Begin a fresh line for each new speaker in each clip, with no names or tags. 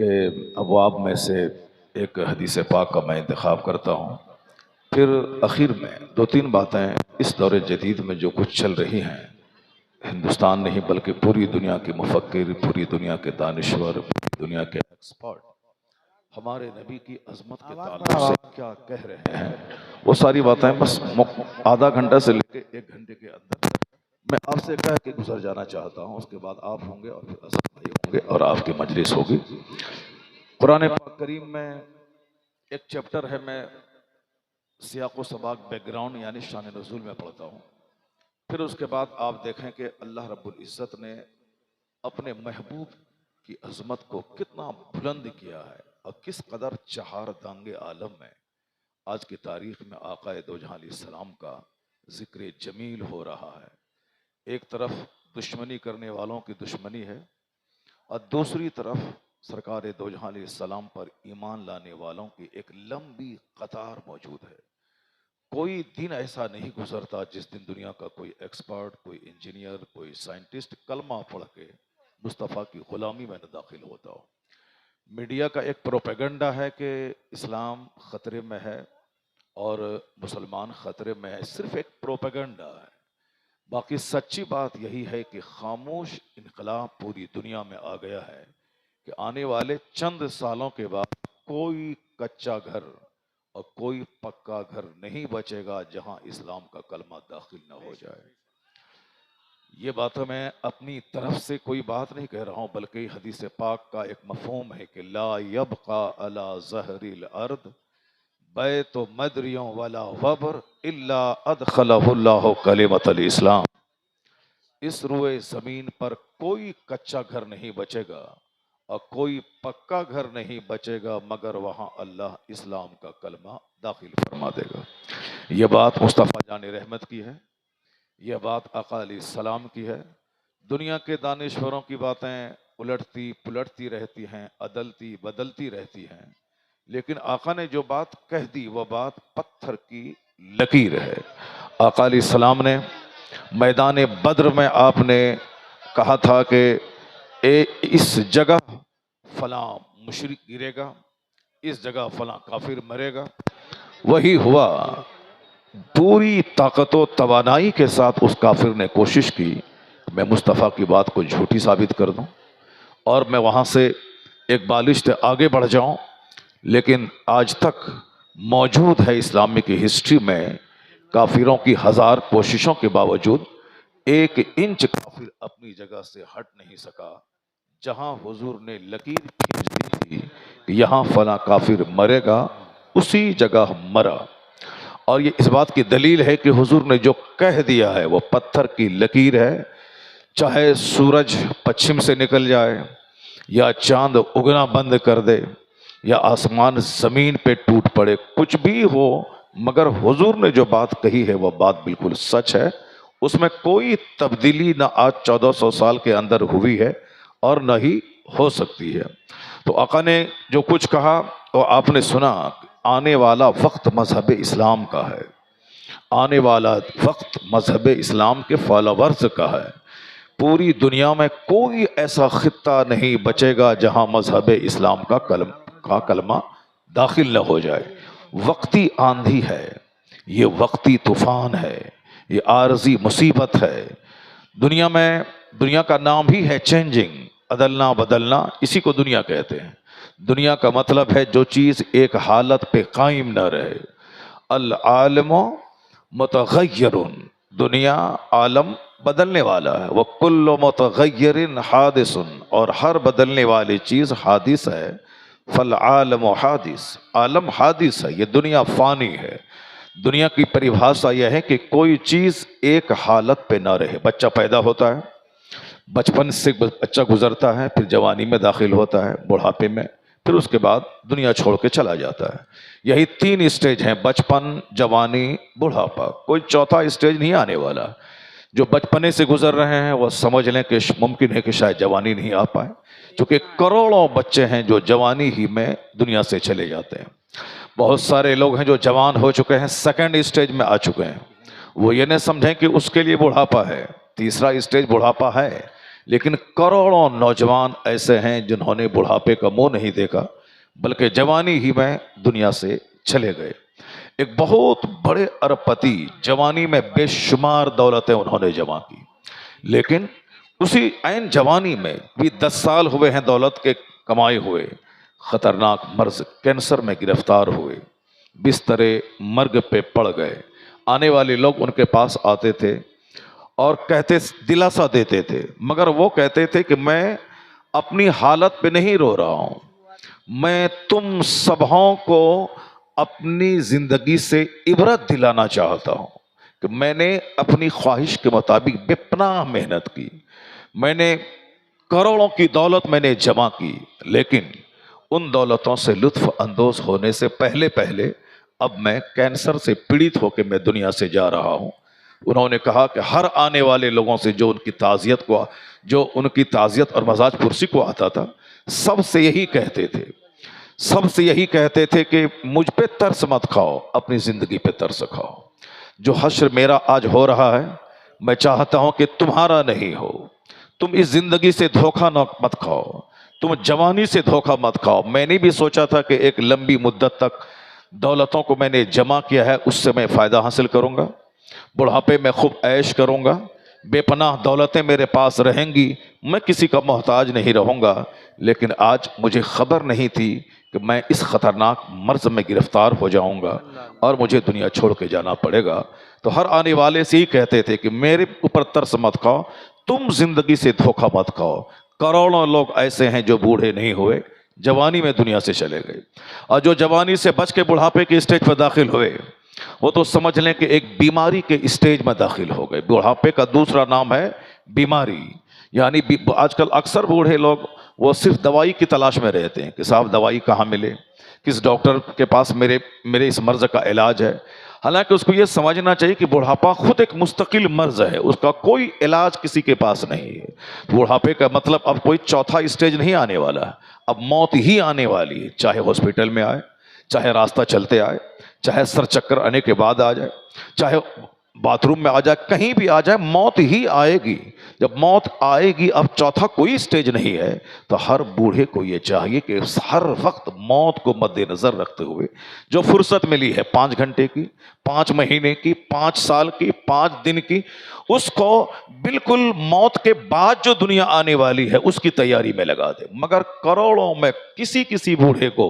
کے ابواب میں سے ایک حدیث پاک کا میں انتخاب کرتا ہوں، پھر اخیر میں دو تین باتیں اس دور جدید میں جو کچھ چل رہی ہیں، ہندوستان نہیں بلکہ پوری دنیا کے مفکر، پوری دنیا کے دانشور، پوری دنیا کے ایکسپرٹ ہمارے نبی کی عظمت کے تعلق سے کیا کہہ رہے ہیں، وہ ساری باتیں بس آدھا گھنٹہ سے لے کے ایک گھنٹے کے اندر میں آپ سے کہہ کے گزر جانا چاہتا ہوں۔ اس کے بعد آپ ہوں گے اور پھر اسد بھائی ہوں گے اور آپ کی مجلس ہوگی۔ قرآن پاک کریم میں ایک چیپٹر ہے، میں سیاق و سباق بیک گراؤنڈ یعنی شان نزول میں پڑھتا ہوں، پھر اس کے بعد آپ دیکھیں کہ اللہ رب العزت نے اپنے محبوب کی عظمت کو کتنا بلند کیا ہے اور کس قدر چہار دانگ عالم میں آج کی تاریخ میں آقا دو جہاں علیہ السلام کا ذکر جمیل ہو رہا ہے۔ ایک طرف دشمنی کرنے والوں کی دشمنی ہے اور دوسری طرف سرکار دو جہاں علیہ السلام پر ایمان لانے والوں کی ایک لمبی قطار موجود ہے۔ کوئی دن ایسا نہیں گزرتا جس دن دنیا کا کوئی ایکسپرٹ، کوئی انجینئر، کوئی سائنٹسٹ کلمہ پڑھ کے مصطفیٰ کی غلامی میں نہ داخل ہوتا ہو۔ میڈیا کا ایک پروپیگنڈا ہے کہ اسلام خطرے میں ہے اور مسلمان خطرے میں ہے، صرف ایک پروپیگنڈا ہے۔ باقی سچی بات یہی ہے کہ خاموش انقلاب پوری دنیا میں آ گیا ہے کہ آنے والے چند سالوں کے بعد کوئی کچا گھر اور کوئی پکا گھر نہیں بچے گا جہاں اسلام کا کلمہ داخل نہ ہو جائے۔ یہ بات میں اپنی طرف سے کوئی بات نہیں کہہ رہا ہوں، بلکہ حدیث پاک کا ایک مفہوم ہے کہ لا یبقى علی ظہر الارض بیت مدریوں ولا وبر الا ادخلہ اللہ کلمۃ الاسلام۔ اس روئے زمین پر کوئی کچا گھر نہیں بچے گا اور کوئی پکا گھر نہیں بچے گا مگر وہاں اللہ اسلام کا کلمہ داخل فرما دے گا۔ یہ بات مصطفیٰ جان رحمت کی ہے، یہ بات آقا علیہ السلام کی ہے۔ دنیا کے دانشوروں کی باتیں الٹتی پلٹتی رہتی ہیں، عدلتی بدلتی رہتی ہیں، لیکن آقا نے جو بات کہہ دی وہ بات پتھر کی لکیر ہے۔ آقا علیہ السلام نے میدان بدر میں آپ نے کہا تھا کہ اس جگہ فلاں مشرک گرے گا، اس جگہ فلاں کافر مرے گا۔ وہی ہوا، پوری طاقت و توانائی کے ساتھ اس کافر نے کوشش کی میں مصطفیٰ کی بات کو جھوٹی ثابت کر دوں اور میں وہاں سے ایک بالشت آگے بڑھ جاؤں، لیکن آج تک موجود ہے اسلامی کی ہسٹری میں کافروں کی ہزار کوششوں کے باوجود ایک انچ کافر اپنی جگہ سے ہٹ نہیں سکا۔ جہاں حضور نے لکیر کھینچ دی تھی کہ یہاں فلاں کافر مرے گا، اسی جگہ مرا۔ اور یہ اس بات کی دلیل ہے کہ حضور نے جو کہہ دیا ہے وہ پتھر کی لکیر ہے، چاہے سورج پچھم سے نکل جائے یا چاند اگنا بند کر دے یا آسمان زمین پہ ٹوٹ پڑے، کچھ بھی ہو، مگر حضور نے جو بات کہی ہے وہ بات بالکل سچ ہے۔ اس میں کوئی تبدیلی نہ آج 1400 سال کے اندر ہوئی ہے اور نہ ہی ہو سکتی ہے۔ تو آقا نے جو کچھ کہا وہ آپ نے سنا۔ آنے والا وقت مذہب اسلام کا ہے، آنے والا وقت مذہب اسلام کے فالوورز کا ہے۔ پوری دنیا میں کوئی ایسا خطہ نہیں بچے گا جہاں مذہب اسلام کا کلمہ داخل نہ ہو جائے۔ وقتی آندھی ہے، یہ وقتی طوفان ہے، یہ عارضی مصیبت ہے۔ دنیا کا نام ہی ہے چینجنگ، عدلنا بدلنا، اسی کو دنیا کہتے ہیں۔ دنیا کا مطلب ہے جو چیز ایک حالت پہ قائم نہ رہے۔ العالم متغیر، دنیا عالم بدلنے والا ہے۔ وَكُلُّ مُتَغَيِّرٍ حَادِثٌ، اور ہر بدلنے والی چیز حادث ہے۔ فالعالم حادث، عالم حادث ہے، یہ دنیا فانی ہے۔ دنیا کی پریبھاشا یہ ہے کہ کوئی چیز ایک حالت پہ نہ رہے۔ بچہ پیدا ہوتا ہے، بچپن سے بچہ گزرتا ہے، پھر جوانی میں داخل ہوتا ہے، بڑھاپے میں، پھر اس کے بعد دنیا چھوڑ کے چلا جاتا ہے۔ یہی 3 اسٹیج ہیں، بچپن، جوانی، بڑھاپا۔ کوئی چوتھا اسٹیج نہیں آنے والا۔ جو بچپنے سے گزر رہے ہیں وہ سمجھ لیں کہ ممکن ہے کہ شاید جوانی نہیں آ پائے، کیونکہ کروڑوں بچے ہیں جو جوانی ہی میں دنیا سے چلے جاتے ہیں۔ بہت سارے لوگ ہیں جو جوان ہو چکے ہیں، سیکنڈ اسٹیج میں آ چکے ہیں، وہ یہ نہ سمجھیں کہ اس کے لیے بڑھاپا ہے۔ تیسرا اسٹیج بڑھاپا ہے، لیکن کروڑوں نوجوان ایسے ہیں جنہوں نے بڑھاپے کا منہ نہیں دیکھا بلکہ جوانی ہی میں دنیا سے چلے گئے۔ ایک بہت بڑے ارب پتی جوانی میں بے شمار دولتیں انہوں نے جمع کی، لیکن اسی عین جوانی میں بھی 10 سال ہوئے ہیں دولت کے کمائے ہوئے، خطرناک مرض کینسر میں گرفتار ہوئے، بستر مرگ پہ پڑ گئے۔ آنے والے لوگ ان کے پاس آتے تھے اور کہتے، دلاسا دیتے تھے، مگر وہ کہتے تھے کہ میں اپنی حالت پہ نہیں رو رہا ہوں، میں تم سبھوں کو اپنی زندگی سے عبرت دلانا چاہتا ہوں کہ میں نے اپنی خواہش کے مطابق بے پناہ محنت کی، میں نے کروڑوں کی دولت میں نے جمع کی، لیکن ان دولتوں سے لطف اندوز ہونے سے پہلے پہلے اب میں کینسر سے پیڑت ہو کے میں دنیا سے جا رہا ہوں۔ انہوں نے کہا کہ ہر آنے والے لوگوں سے جو ان کی تعزیت اور مزاج پرسی کو آتا تھا، سب سے یہی کہتے تھے کہ مجھ پہ ترس مت کھاؤ، اپنی زندگی پہ ترس کھاؤ۔ جو حشر میرا آج ہو رہا ہے میں چاہتا ہوں کہ تمہارا نہیں ہو۔ تم اس زندگی سے دھوکہ مت کھاؤ، تم جوانی سے دھوکہ مت کھاؤ۔ میں نے بھی سوچا تھا کہ ایک لمبی مدت تک دولتوں کو میں نے جمع کیا ہے، اس سے میں فائدہ حاصل کروں گا، بڑھاپے میں خوب عیش کروں گا، بے پناہ دولتیں میرے پاس رہیں گی، میں کسی کا محتاج نہیں رہوں گا۔ لیکن آج مجھے خبر نہیں تھی کہ میں اس خطرناک مرض میں گرفتار ہو جاؤں گا اور مجھے دنیا چھوڑ کے جانا پڑے گا۔ تو ہر آنے والے سے ہی کہتے تھے کہ میرے اوپر ترس مت کھاؤ، تم زندگی سے دھوکہ مت کھاؤ۔ کروڑوں لوگ ایسے ہیں جو بوڑھے نہیں ہوئے، جوانی میں دنیا سے چلے گئے، اور جو جوانی سے بچ کے بڑھاپے کے اسٹیج پر داخل ہوئے وہ تو سمجھ لیں کہ ایک بیماری کے اسٹیج میں داخل ہو گئے۔ بڑھاپے کا دوسرا نام ہے بیماری، یعنی آج کل اکثر بوڑھے لوگ وہ صرف دوائی کی تلاش میں رہتے ہیں کہ صاحب دوائی کہاں ملے، کس ڈاکٹر کے پاس میرے اس مرض کا علاج ہے۔ حالانکہ اس کو یہ سمجھنا چاہیے کہ بڑھاپا خود ایک مستقل مرض ہے، اس کا کوئی علاج کسی کے پاس نہیں ہے۔ بڑھاپے کا مطلب اب کوئی چوتھا اسٹیج نہیں آنے والا ہے، اب موت ہی آنے والی ہے، چاہے ہاسپٹل میں آئے، چاہے راستہ چلتے آئے، چاہے سر چکر آنے کے بعد آ جائے، چاہے باتھ روم میں آ جائے، کہیں بھی آ جائے، موت ہی آئے گی۔ جب موت آئے گی، اب چوتھا کوئی سٹیج نہیں ہے، تو ہر بوڑھے کو یہ چاہیے کہ ہر وقت موت کو مد نظر رکھتے ہوئے جو فرصت ملی ہے 5 گھنٹے کی، 5 مہینے کی، 5 سال کی، 5 دن کی، اس کو بالکل موت کے بعد جو دنیا آنے والی ہے اس کی تیاری میں لگا دے۔ مگر کروڑوں میں کسی بوڑھے کو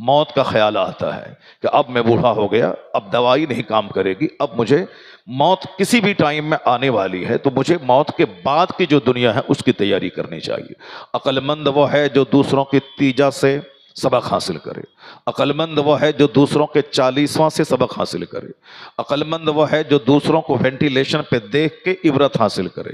موت کا خیال آتا ہے کہ اب میں بوڑھا ہو گیا، اب دوائی نہیں کام کرے گی، اب مجھے موت کسی بھی ٹائم میں آنے والی ہے، تو مجھے موت کے بعد کی جو دنیا ہے اس کی تیاری کرنی چاہیے۔ عقل مند وہ ہے جو دوسروں کی تیجا سے سبق حاصل کرے، عقل مند وہ ہے جو دوسروں کے 40واں سے سبق حاصل کرے، عقل مند وہ ہے جو دوسروں کو وینٹیلیشن پہ دیکھ کے عبرت حاصل کرے،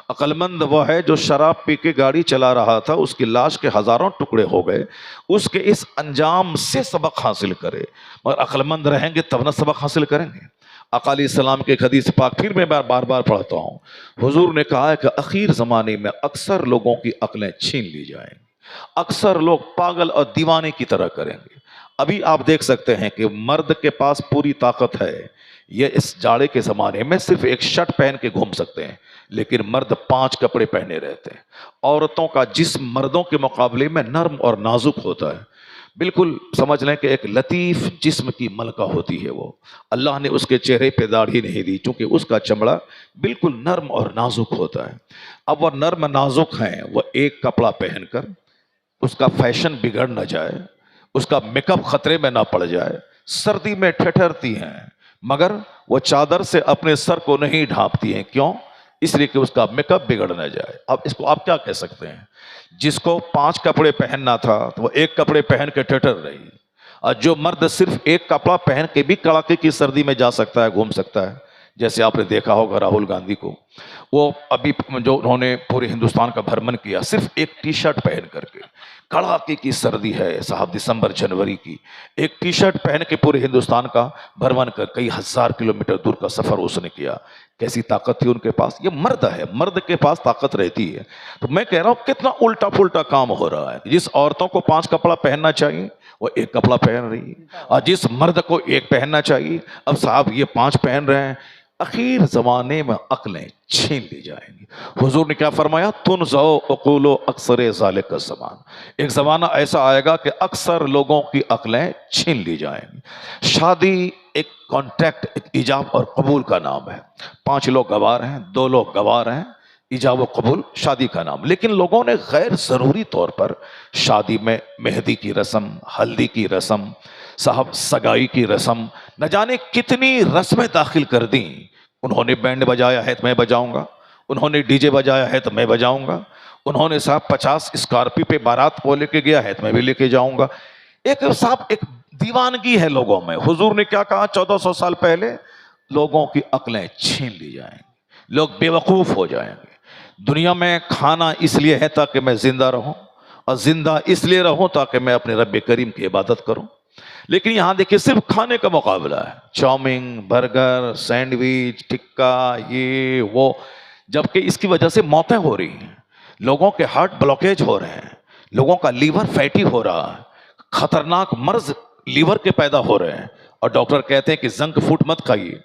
عقل مند وہ ہے جو شراب پی کے گاڑی چلا رہا تھا، اس کی لاش کے ہزاروں ٹکڑے ہو گئے، اس کے اس انجام سے سبق حاصل کرے۔ مگر عقل مند رہیں گے تب نہ سبق حاصل کریں گے۔ آقا علیہ السلام کے حدیث پاک پھر میں بار بار پڑھتا ہوں، حضور نے کہا ہے کہ اخیر زمانے میں اکثر لوگوں کی عقلیں چھین لی جائیں گی، اکثر لوگ پاگل اور دیوانے کی طرح کریں گے۔ ابھی آپ دیکھ سکتے ہیں کہ مرد کے پاس پوری طاقت ہے، یہ اس جاڑے کے زمانے میں صرف ایک شرٹ پہن کے گھوم سکتے ہیں، لیکن مرد 5 کپڑے پہنے رہتے ہیں۔ عورتوں کا جسم مردوں کے مقابلے میں نرم اور نازک ہوتا ہے، بالکل سمجھ لیں کہ ایک لطیف جسم کی ملکہ ہوتی ہے وہ۔ اللہ نے اس کے چہرے پہ داڑھی نہیں دی چونکہ اس کا چمڑا بالکل نرم اور نازک ہوتا ہے۔ اب وہ نرم نازک ہیں، وہ ایک کپڑا پہن کر اس کا فیشن بگڑ نہ جائے، اس کا میک اپ خطرے میں نہ پڑ جائے، سردی میں ٹھٹھرتی ہیں مگر وہ چادر سے اپنے سر کو نہیں ڈھانپتی ہیں۔ کیوں؟ اس لیے کہ اس کا میک اپ بگڑ نہ جائے۔ اب اس کو آپ کیا کہہ سکتے ہیں؟ جس کو 5 کپڑے پہننا تھا تو وہ 1 کپڑے پہن کے ٹھٹر رہی، اور جو مرد صرف 1 کپڑا پہن کے بھی کڑاکے کی سردی میں جا سکتا ہے، گھوم سکتا ہے، جیسے آپ نے دیکھا ہوگا راہل گاندھی کو، وہ ابھی جو انہوں نے پورے ہندوستان کا بھرمن کیا صرف ایک ٹی شرٹ پہن کر کے، کڑاکے کی سردی ہے صاحب، دسمبر جنوری کی، ایک ٹی شرٹ پہن کے پورے ہندوستان کا بھرمن کر کئی ہزار کلومیٹر دور کا سفر اس نے کیا۔ کیسی طاقت تھی ان کے پاس؟ یہ مرد ہے، مرد کے پاس طاقت رہتی ہے۔ تو میں کہہ رہا ہوں کتنا الٹا پھلٹا کام ہو رہا ہے۔ جس عورتوں کو 5 کپڑا پہننا چاہیے وہ 1 کپڑا پہن رہی ہے، اور جس مرد کو 1 پہننا چاہیے اب صاحب یہ 5 پہن رہے ہیں۔ اخیر زمانے میں عقلیں چھین لی جائیں گی۔ حضور نے کیا فرمایا؟ تنزع عقول اکثر ذالک الزمان، ایک زمانہ ایسا آئے گا کہ اکثر لوگوں کی عقلیں چھین لی جائیں گی۔ شادی ایک کانٹیکٹ، ایک ایجاب اور قبول کا نام ہے۔ 5 لوگ گوار ہیں، 2 لوگ گوار ہیں، ایجاب و قبول شادی کا نام۔ لیکن لوگوں نے غیر ضروری طور پر شادی میں مہندی کی رسم، ہلدی کی رسم، صاحب سگائی کی رسم، نہ جانے کتنی رسمیں داخل کر دیں۔ انہوں نے بینڈ بجایا ہے تو میں بجاؤں گا، انہوں نے ڈی جے بجایا ہے تو میں بجاؤں گا، انہوں نے صاحب 50 اسکارپی پہ بارات کو لے کے گیا ہے تو میں بھی لے کے جاؤں گا۔ ایک صاحب ایک دیوانگی ہے لوگوں میں۔ حضور نے کیا کہا 1400 سال پہلے؟ لوگوں کی عقلیں چھین لی جائیں گی، لوگ بے وقوف ہو جائیں گے۔ دنیا میں کھانا اس لیے ہے تاکہ میں زندہ رہوں، اور زندہ اس لیے رہوں تاکہ میں اپنے رب کریم کی عبادت کروں۔ لیکن یہاں دیکھیں صرف کھانے کا مقابلہ ہے، چاؤمین، برگر، سینڈوچ، ٹکا، یہ وہ، جبکہ اس کی وجہ سے موتیں ہو رہی ہیں، لوگوں کے ہارٹ بلاکیج ہو رہے ہیں، لوگوں کا لیور فیٹی ہو رہا ہے، خطرناک مرض لیور کے پیدا ہو رہے ہیں، اور ڈاکٹر کہتے ہیں کہ جنک فوڈ مت کھائیے،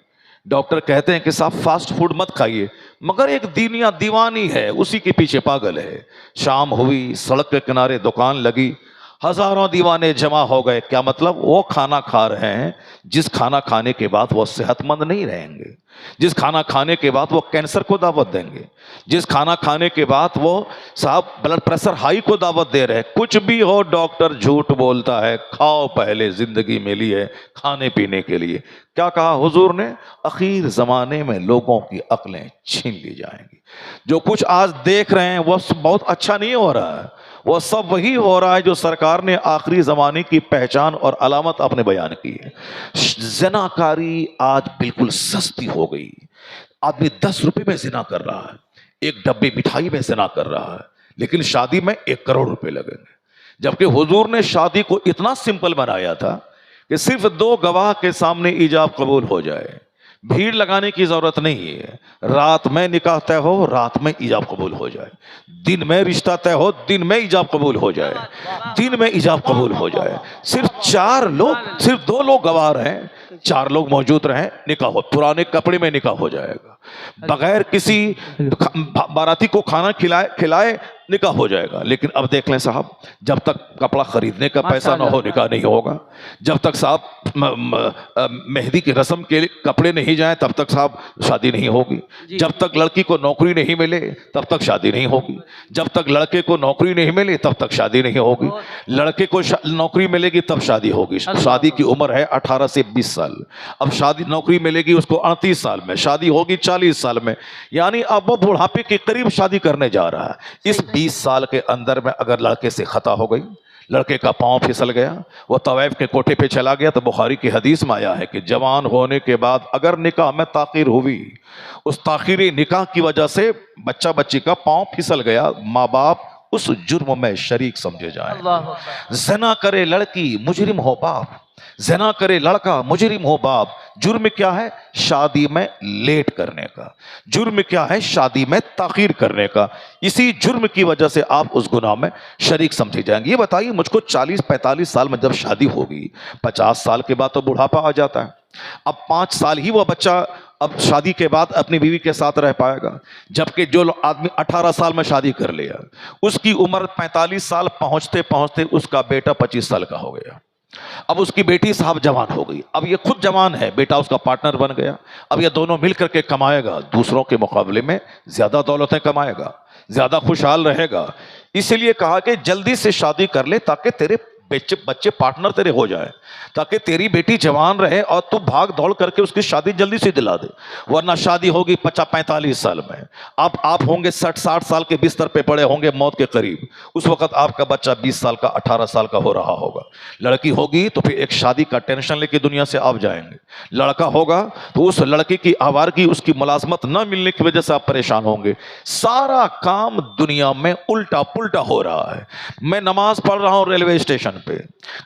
ڈاکٹر کہتے ہیں کہ صاحب فاسٹ فوڈ مت کھائیے، مگر ایک دنیا دیوانی ہے، اسی کے پیچھے پاگل ہے۔ شام ہوئی، سڑک کے کنارے دکان لگی، ہزاروں دیوانے جمع ہو گئے۔ کیا مطلب؟ وہ کھانا کھا رہے ہیں جس کھانا کھانے کے بعد وہ صحت مند نہیں رہیں گے، جس کھانا کھانے کے بعد وہ کینسر کو دعوت دیں گے، جس کھانا کھانے کے بعد وہ صاحب بلڈ پریشر ہائی کو دعوت دے رہے ہیں۔ کچھ بھی ہو، ڈاکٹر جھوٹ بولتا ہے، کھاؤ، پہلے زندگی ملی ہے کھانے پینے کے لیے۔ کیا کہا حضور نے؟ اخیر زمانے میں لوگوں کی عقلیں چھین لی جائیں گی۔ جو کچھ آج دیکھ رہے ہیں وہ بہت اچھا نہیں ہو رہا ہے، وہ سب وہی ہو رہا ہے جو سرکار نے آخری زمانے کی پہچان اور علامت اپنے بیان کی ہے۔ زنا کاری آج بالکل سستی ہو گئی۔ آدمی 10 روپے میں زنا کر رہا ہے، ایک ڈبے مٹھائی میں زنا کر رہا ہے، لیکن شادی میں 1 کروڑ روپے لگیں گے۔ جبکہ حضور نے شادی کو اتنا سمپل بنایا تھا کہ صرف 2 گواہ کے سامنے ایجاب قبول ہو جائے، بھیڑ لگانے کی ضرورت نہیں ہے۔ رات میں نکاح طے ہو، رات میں ایجاب قبول ہو جائے، دن میں رشتہ طے ہو، دن میں ایجاب قبول ہو جائے، دن میں ایجاب قبول ہو جائے۔ صرف 2 لوگ گوار ہیں، 4 لوگ موجود رہیں، نکاح ہو، پرانے کپڑے میں نکاح ہو جائے گا، بغیر کسی باراتی کو کھانا کھلائے نکاح ہو جائے گا۔ لیکن اب دیکھ لیں صاحب، جب تک کپڑا خریدنے کا پیسہ نہ ہو نکاح نہیں ہوگا، جب تک صاحب مہندی کی رسم کے کپڑے نہیں جائیں تب تک صاحب شادی نہیں ہوگی، جب تک لڑکی کو نوکری نہیں ملے تب تک شادی نہیں ہوگی، جب تک لڑکے کو نوکری نہیں ملے تب تک شادی نہیں ہوگی، لڑکے کو نوکری ملے گی تب شادی ہوگی۔ شادی کی عمر ہے 18 سے 20 سال، اب شادی نوکری ملے گی اس کو 38 سال میں، شادی ہوگی 40 سال میں، یعنی اب وہ بڑھاپے کے قریب شادی کرنے جا رہا ہے۔ اس 20 سال کے اندر میں اگر لڑکے سے خطا ہو گئی، لڑکے کا پاؤں پھسل گیا، وہ طوائف کے کوٹھے پہ چلا گیا، تو بخاری کی حدیث میں آیا ہے کہ جوان ہونے کے بعد اگر نکاح میں تاخیر ہوئی، اس تاخیری نکاح کی وجہ سے بچہ بچی کا پاؤں پھسل گیا، ماں باپ اس جرم میں شریک سمجھے جائیں۔ زنا کرے لڑکی مجرم ہو باپ، زنا کرے لڑکا مجرم ہو باپ۔ جرم کیا ہے؟ شادی میں لیٹ کرنے کا، جرم کیا ہے؟ شادی میں تاخیر کرنے کا۔ اسی جرم کی وجہ سے آپ اس گناہ میں شریک سمجھے جائیں گے۔ یہ بتائیے مجھ کو 40-45 سال میں جب شادی ہوگی، 50 سال کے بعد تو بڑھاپا آ جاتا ہے، اب 5 سال ہی وہ بچہ اب شادی کے بعد اپنی بیوی کے ساتھ رہ پائے گا، جبکہ جو آدمی 18 سال میں شادی کر لیا اس کی عمر 45 سال پہنچتے پہنچتے اس کا بیٹا 25 سال کا ہو گیا، اب اس کی بیٹی صاحب جوان ہو گئی، اب یہ خود جوان ہے، بیٹا اس کا پارٹنر بن گیا، اب یہ دونوں مل کر کے کمائے گا، دوسروں کے مقابلے میں زیادہ دولتیں کمائے گا، زیادہ خوشحال رہے گا۔ اسی لیے کہا کہ جلدی سے شادی کر لے تاکہ تیرے بچے پارٹنر تیرے ہو جائے، تاکہ تیری بیٹی جوان رہے اور تو بھاگ دوڑ کر کے اس کی شادی جلدی سے دلا دے، ورنہ شادی ہوگی 45 سال میں، اب آپ ہوں گے 60 سال کے بستر پہ پڑے ہوں گے موت کے قریب، اس وقت آپ کا بچہ 20 سال کا 18 سال کا ہو رہا ہوگا۔ لڑکی ہوگی تو پھر ایک شادی کا ٹینشن لے کے دنیا سے آپ جائیں گے، لڑکا ہوگا تو اس لڑکی کی آوارگی، اس کی ملازمت نہ ملنے کی وجہ سے آپ پریشان ہوں گے۔ سارا کام دنیا میں الٹا پلٹا ہو رہا ہے۔ میں نماز پڑھ رہا ہوں ریلوے اسٹیشن پہ،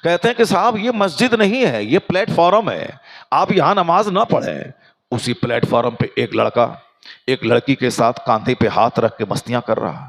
کہتے ہیں کہ صاحب یہ مسجد نہیں ہے، یہ پلیٹ فارم ہے، آپ یہاں نماز نہ پڑھیں۔ اسی پلیٹ فارم پہ ایک لڑکا ایک لڑکی کے ساتھ کاندھے پہ ہاتھ رکھ کے مستیاں کر رہا،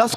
10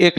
1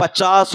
50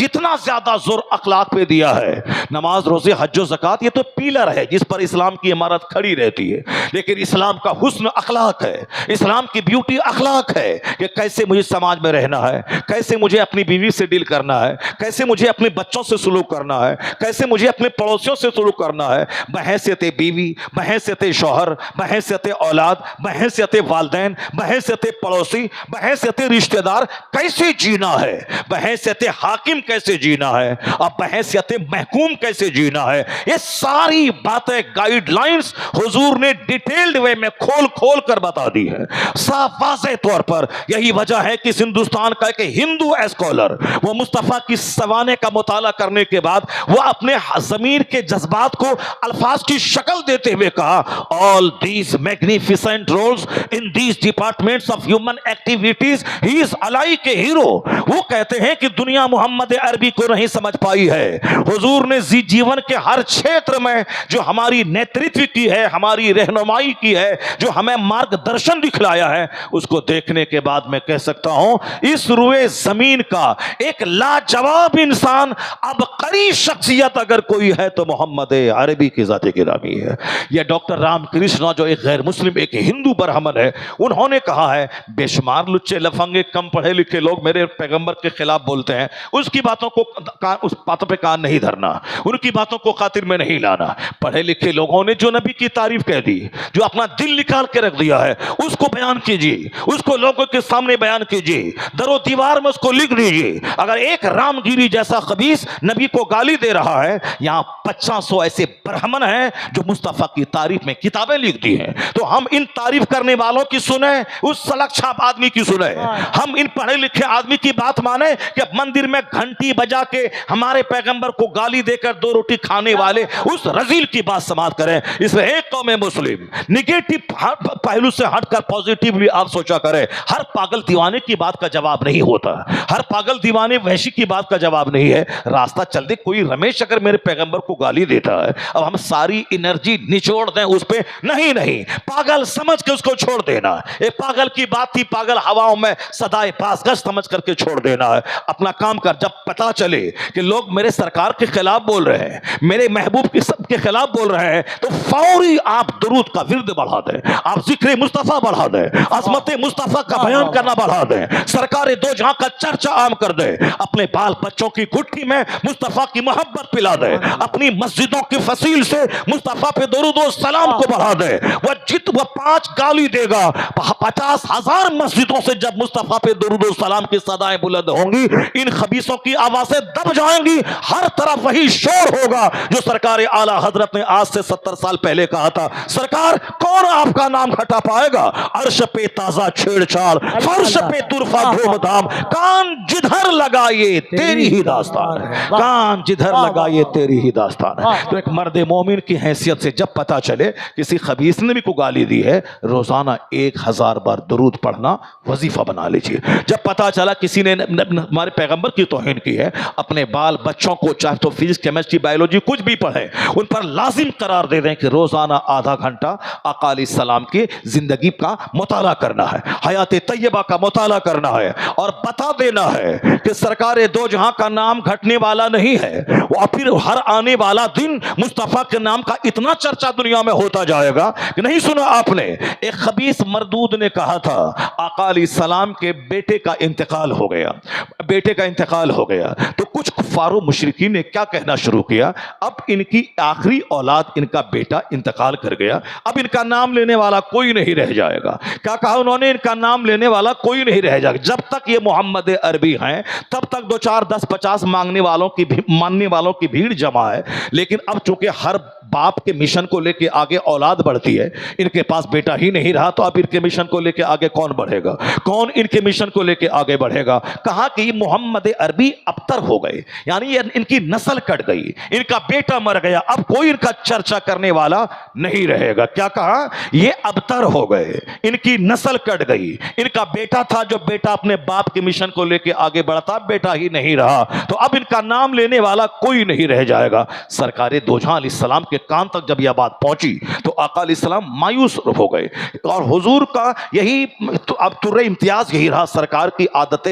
جتنا زیادہ زور اخلاق پہ دیا ہے، نماز روزے حج و زکات یہ تو پیلر ہے جس پر اسلام کی عمارت کھڑی رہتی ہے، لیکن اسلام کا حسن اخلاق ہے، اسلام کی بیوٹی اخلاق ہے کہ کیسے مجھے سماج میں رہنا ہے، کیسے مجھے اپنی بیوی سے ڈیل کرنا ہے، کیسے مجھے اپنے بچوں سے سلوک کرنا ہے، کیسے مجھے اپنے پڑوسیوں سے سلوک کرنا ہے، بحیثیت بیوی، بحیثیت شوہر، بحیثیت اولاد، بحیثیت والدین، بحیثیت پڑوسی، بحیثیت رشتہ دار کیسے جینا ہے، بحیثیت حاکم کیسے جینا ہے، اور بحیثیت محکوم کیسے جینا ہے، یہ ساری باتیں گائیڈ لائنز حضور نے ڈیٹیلڈ وے میں کھول کھول کر بتا دی ہے، صاف واضح طور پر۔ یہی وجہ ہے کہ ہندوستان کا ایک ہندو اسکالر وہ مصطفیٰ کی سوانے کا مطالعہ کرنے کے بعد وہ اپنے ضمیر کے جذبات کو الفاظ کی شکل دیتے ہوئے کہا all these magnificent roles in these departments of human activities he is alike a hero۔ وہ کہتے ہیں کہ دنیا محمد عربی کو نہیں سمجھ پائی ہے، حضور نے جیون کے ہر چھیتر میں جو ہماری نیترتو کی ہے، ہماری رہنمائی کی ہے، جو ہمیں مارگ درشن دکھلایا ہے، اس کو دیکھنے کے بعد میں کہہ سکتا ہوں اس روئے زمین کا ایک لاجواب انسان عبقری شخصیت اگر کوئی ہے تو محمد عربی کی ذات گرامی ہے۔ یہ ڈاکٹر رام کرشنا جو ایک غیر مسلم ایک ہندو برہمن ہے، انہوں نے کہا ہے بے شمار لچے لفنگے کم پڑھے لکھے لوگ میرے پیغمبر کے خلاف بولتے ہیں، اس کی باتوں کو اس باتوں پہ کان نہیں دھرنا، ان کی باتوں کو خاطر میں نہیں لانا۔ پڑھے لکھے لوگوں نے جو نبی کی تعریف کہہ دی، جو اپنا دل نکال کے رکھ دیا ہے، اس کو بیان کیجیے، اس کو لوگوں کے سامنے بیان کیجیے، در و دیوار میں اس کو لکھ دیجیے۔ اگر ایک رام گیری جیسا خبیث نبی کو گالی دے رہا ہے، یہاں 500 ایسے برہمن ہیں جو مصطفیٰ کی تعریف میں کتابیں لکھ دی ہیں، تو ہم ان تعریف کرنے والوں کی سنیں، اس سلک چھاپ آدمی کی سنیں، ہم ان پڑھے لکھے آدمی کی بات مانیں کہ مندر میں گھنٹی بجا کے ہمارے پیغمبر کو گالی دے کر 2 روٹی کھانے والے اس رذیل کی بات سماعت کریں۔ اس میں ایک قوم مسلم نگیٹو پہلو سے ہٹ کر پازیٹیولی آپ سوچا کریں، ہر پاگل دیوانے کی بات کا جواب نہیں ہوتا، ہر پاگل دیوانے وحشی کی بات کا جواب نہیں ہے۔ راستہ چل دے کوئی رمیش اگر میرے پیغمبر کو گالی دیتا ہے، اب ہم ساری انرجی نچوڑ دیں اس پہ؟ نہیں، پاگل سمجھ کے اس کو چھوڑ دینا۔ ایک پاگل کی بات تھی، پاگل ہواؤں میں صدائے پاس گشت سمجھ کر کے چھوڑ دینا ہے۔ اپنا کام کر۔ جب پتا چلے کہ لوگ میرے سرکار کے خلاف بول رہے ہیں، میرے محبوب کے خلاف بول رہے ہیں، تو فوری آپ درود کا ورد بڑھا دیں، آپ ذکر مصطفیٰ بڑھا دیں، عظمت مصطفیٰ کا بیان کرنا بڑھا دیں، سرکار دو جہاں کا چرچا عام کر دیں، اپنے بال بچوں کی گٹھی میں مصطفیٰ کی محبت پلا دیں، اپنی مسجدوں کی فصیل سے مصطفیٰ پہ درود و سلام کو بڑھا دیں۔ وہ 5 گالی دے گا، 50,000 مسجدوں سے جب مصطفیٰ پہ درود و سلام کی صدائیں بلند ہوں گی، ان خبیثوں کی آوازیں دب جائیں گی، ہر طرف وہی شور ہوگا جو سرکار اعلیٰ حضرت نے آج سے 70 سال پہلے کہا تھا۔ سرکار کون آپ کا نام ہٹا پائے گا؟ عرش پہ تازہ چھیڑ چھاڑ، فرش پہ طرفہ دھوم دھام، کان جدھر لگائیے تیری ہی داستان ہے، کان جدھر لگائیے تیری ہی داستان ہے۔ تو ایک مرد مومن کی حیثیت سے جب پتا چلے کسی خبیث نے بھی کو گالی دی ہے، روزانہ 1000 بار درود پڑھنا وظیفہ بنا لیجیے۔ جب پتا چلا کسی نے ہمارے پیغمبر کی توہین کی ہے، اپنے بال بچوں کو چاہے تو فزکس کیمسٹری بایولوجی کچھ بھی پڑھیں، ان پر لازم قرار دے دیں کہ روزانہ آدھا گھنٹہ آقا علیہ السلام کی زندگی کا مطالعہ کرنا ہے، حیات طیبہ کا مطالعہ کرنا ہے، اور بتا دینا ہے کہ سرکار دو جہاں کا نام گھٹنے والا نہیں ہے، اور پھر ہر آنے والا دن مصطفیٰ کے نام کا اتنا چرچا دنیا میں ہوتا جائے گا کہ نہیں سنا آپ نے؟ ایک خبیث مردود نے کہا تھا آقا علیہ السلام کے بیٹے کا انتقال ہو گیا، تو کچھ کفار و مشرکین نے کیا کہنا شروع کیا، اب ان کی آخری اولاد ان کا بیٹا انتقال کر گیا، اب ان کا نام لینے والا کوئی نہیں رہ جائے گا۔ کیا کہا انہوں نے؟ ان کا نام لینے والا کوئی نہیں رہ جائے گا۔ جب تک یہ محمد عربی ہیں تب تک 2 4 10 50 ماننے والوں کی بھیڑ جمع ہے، لیکن اب چونکہ ہر باپ کے مشن کو لے کے آگے اولاد بڑھتی ہے، ان کے پاس بیٹا ہی نہیں رہا، تو اب ان کے مشن کو لے کے آگے کون بڑھے گا؟ کون ان کے مشن کو لے کے آگے بڑھے گا؟ کہا کہ یہ محمد عربی ابتر ہو گئے، یعنی ان کی نسل کٹ گئی، ان کا بیٹا مر گیا، اب کوئی ان کا چرچا کرنے والا نہیں رہے گا۔ کیا کہا؟ یہ ابتر ہو گئے، ان کی نسل کٹ گئی، ان کا بیٹا تھا جو بیٹا اپنے باپ کے مشن کو لے کے آگے بڑھتا، بیٹا ہی نہیں رہا، تو اب ان کا نام لینے والا کوئی نہیں رہ جائے گا۔ سرکار دو جہاں علیہ السلام کے کان تک جب یہ بات پہنچی تو آقا علیہ السلام مایوس ہو گئے، اور حضور کا یہی اب تر امتیاز یہی رہا، سرکار کی عادت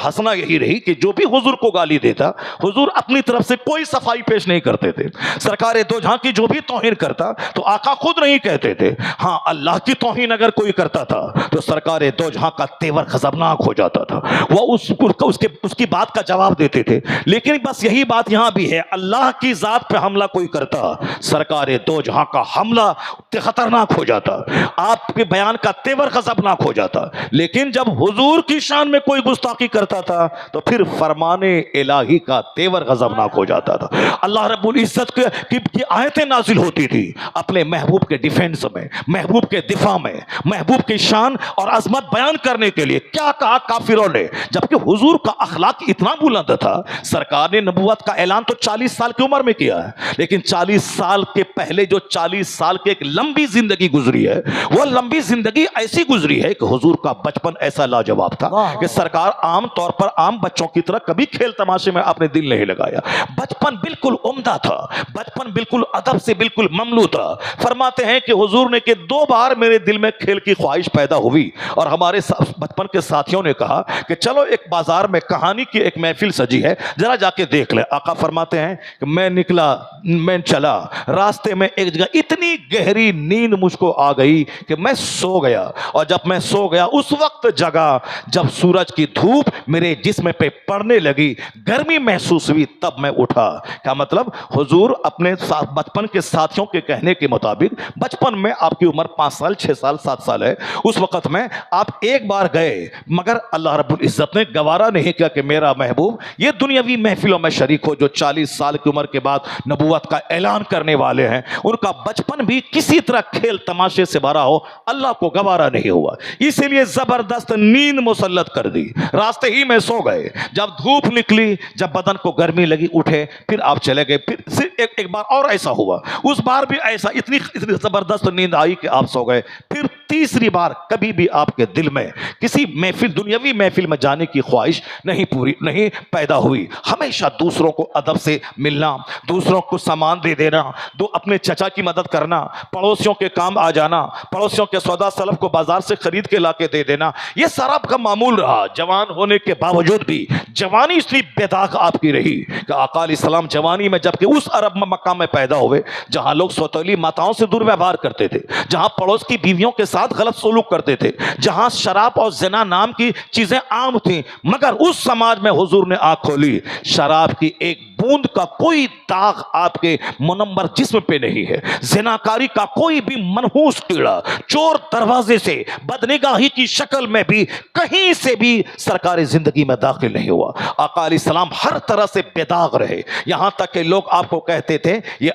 حسنہ یہی رہی کہ جو بھی حضور کو گالی دیتا حضور اپنی طرف سے کوئی صفائی پیش نہیں کرتے تھے۔ سرکار دو جہاں کی جو بھی توہین کرتا تو آقا خود نہیں کہتے تھے، ہاں اللہ کی توہین اگر کوئی کرتا تھا تو سرکار دو جہاں کا تیور غضبناک ہو جاتا تھا، وہ اس کی بات کا جواب دیتے تھے۔ لیکن بس یہی بات یہاں بھی ہے، اللہ کی ذات پہ حملہ کوئی کرتا سرکار دو جہاں کا حملہ خطرناک ہو جاتا، آپ کے بیان کا تیور غضبناک ہو جاتا۔ لیکن جب حضور کی شان میں کوئی گستاخی کرتا تھا تو پھر فرمان الہی کا تیور غضبناک ہو جاتا تھا۔ اللہ رب العزت کی آیتیں نازل ہوتی تھی اپنے محبوب کے ڈیفینس میں، محبوب کے دفاع میں، محبوب کی شان اور عظمت بیان کرنے کے لیے۔ کیا کہا کافروں نے، جبکہ حضور کا اخلاق اتنا بلند تھا، سرکار نے نبوت کا اعلان تو 40 سال کی عمر میں کیا ہے، لیکن 40 سال کے پہلے جو 40 سال کی ایک لمبی زندگی گزری ہے، وہ لمبی زندگی ایسی گزری ہے کہ حضور کا بچپن ایسا لاجواب تھا کہ سرکار عام طور پر عام بچوں کی طرح کبھی کھیل تماشے میں اپنے دل نہیں لگایا۔ بچپن بالکل عمدہ تھا، بچپن بالکل ادب سے بالکل مملو تھا۔ فرماتے ہیں کہ حضور نے کہ 2 بار میرے دل میں کھیل کی خواہش پیدا ہوئی، اور ہمارے بچپن کے ساتھیوں نے کہا کہ چلو ایک بازار میں کہانی کی ایک محفل سجی ہے، ذرا جا کے دیکھ لیں۔ آقا فرماتے ہیں کہ میں چلا، راستے میں ایک جگہ اتنی گہری نیند مجھ کو آ گئی کہ میں سو گیا، اور جب میں سو گیا اس وقت جگا جب سورج کی دھوپ میرے جسم پہ پڑنے لگی، گرمی محسوس ہوئی، تب میں اٹھا۔ کیا مطلب؟ حضور اپنے بچپن کے ساتھیوں کے کہنے کے مطابق بچپن میں آپ کی عمر 5 سال 6 سال 7 سال ہے، اس وقت میں آپ ایک بار گئے، مگر اللہ رب العزت نے گوارا نہیں کیا کہ میرا محبوب یہ دنیاوی محفلوں میں شریک ہو، جو 40 سال کی عمر کے بعد نبوت کا اعلان کرنے والے ہیں، ان کا بچپن بھی کسی طرح کھیل تماشے سے بھرا ہو، اللہ کو گوارا نہیں ہوا، اسی لیے زبردست نیند مسلط کر دی، راستے ہی میں سو گئے۔ جب دھوپ نکلی، جب بدن کو گرمی لگی، اٹھے، پھر آپ چلے گئے۔ پھر ایک بار اور ایسا ہوا، اس بار بھی ایسا، اتنی زبردست نیند آئی کہ آپ سو گئے۔ پھر تیسری بار کبھی بھی آپ کے دل میں کسی محفل، دنیاوی محفل میں جانے کی خواہش نہیں پیدا ہوئی۔ ہمیشہ دوسروں کو ادب سے ملنا، دوسروں کو سامان دے دینا، اپنے چچا کی مدد کرنا، پڑوسیوں کے کام آ جانا، پڑوسیوں کے سودا سلف کو بازار سے خرید کے لا کے دے دینا، یہ سارا آپ کا معمول رہا۔ جوان ہونے کے باوجود بھی جوانی اتنی بے داغ آپ کی رہی کہ آقا علیہ السلام جوانی میں، جبکہ اس عرب مکہ میں پیدا ہوئے جہاں لوگ سوتیلی ماتاؤں سے دورویوہار کرتے تھے، جہاں پڑوس کی بیویوں کے ساتھ غلط سلوک کرتے تھے، جہاں شراب اور زنا نام کی چیزیں عام تھیں، مگر اس سماج میں حضور نے آنکھ کھولی، شراب کی ایک بوند کا کوئی داغ آپ کے منمر جسم پہ نہیں ہے، زناکاری کا کوئی بھی منحوس کیڑا، چور دروازے سے بدنگاہی کی شکل میں بھی کہیں سے بھی سرکار زندگی میں داخل نہیں ہوا۔ آقا علیہ السلام ہر طرح سے بے داغ رہے، یہاں تک کہ لوگ آپ کو کہتے تھے یہ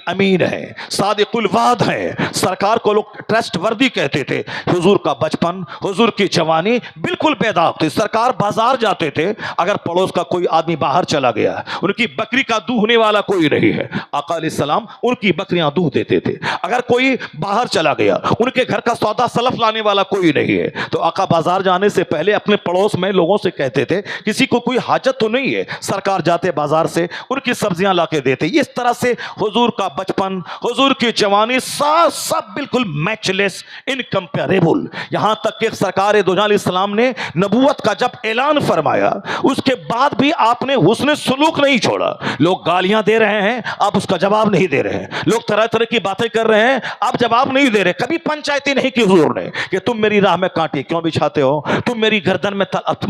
امین ہے، صادق الوعد ہے، سرکار کو لوگ ٹرسٹ وردی کہتے تھے۔ حضور کا بچپن، حضور کی جوانی بالکل بے داغ تھی۔ سرکار بازار جاتے تھے، اگر پڑوس کا کوئی آدمی باہر چلا گیا، ان کی بکری کا دودھنے والا کوئی نہیں ہے، آقا علیہ السلام ان کی بکریاں دودھ دیتے تھے۔ اگر کوئی باہر چلا گیا، ان کے گھر کا سودا سلف لانے والا کوئی نہیں ہے، تو آقا بازار جانے سے پہلے اپنے پڑوس میں لوگوں سے کہتے تھے کسی کو کوئی حاجت تو نہیں ہے، سرکار جاتے بازار سے ان کی سبزیاں لا کے دیتے۔ اس طرح سے حضور کا بچپن، حضور کی جوانی سب بالکل میچ لیس، انکمپیریبل، یہاں تک کہ سرکار دو جہاں علیہ السلام نے نبوت کا جب اعلان فرمایا، اس کے بعد بھی آپ نے حسن سلوک نہیں چھوڑا۔ لوگ گالیاں دے رہے ہیں، آپ اس کا جواب نہیں دے رہے ہیں، لوگ طرح طرح کی باتیں کر رہے ہیں، آپ جواب نہیں دے رہے۔ کبھی پنچایتی نہیں کی حضور نے کہ تم میری راہ میں کانٹے کیوں بچھاتے ہو، تم میری گردن میں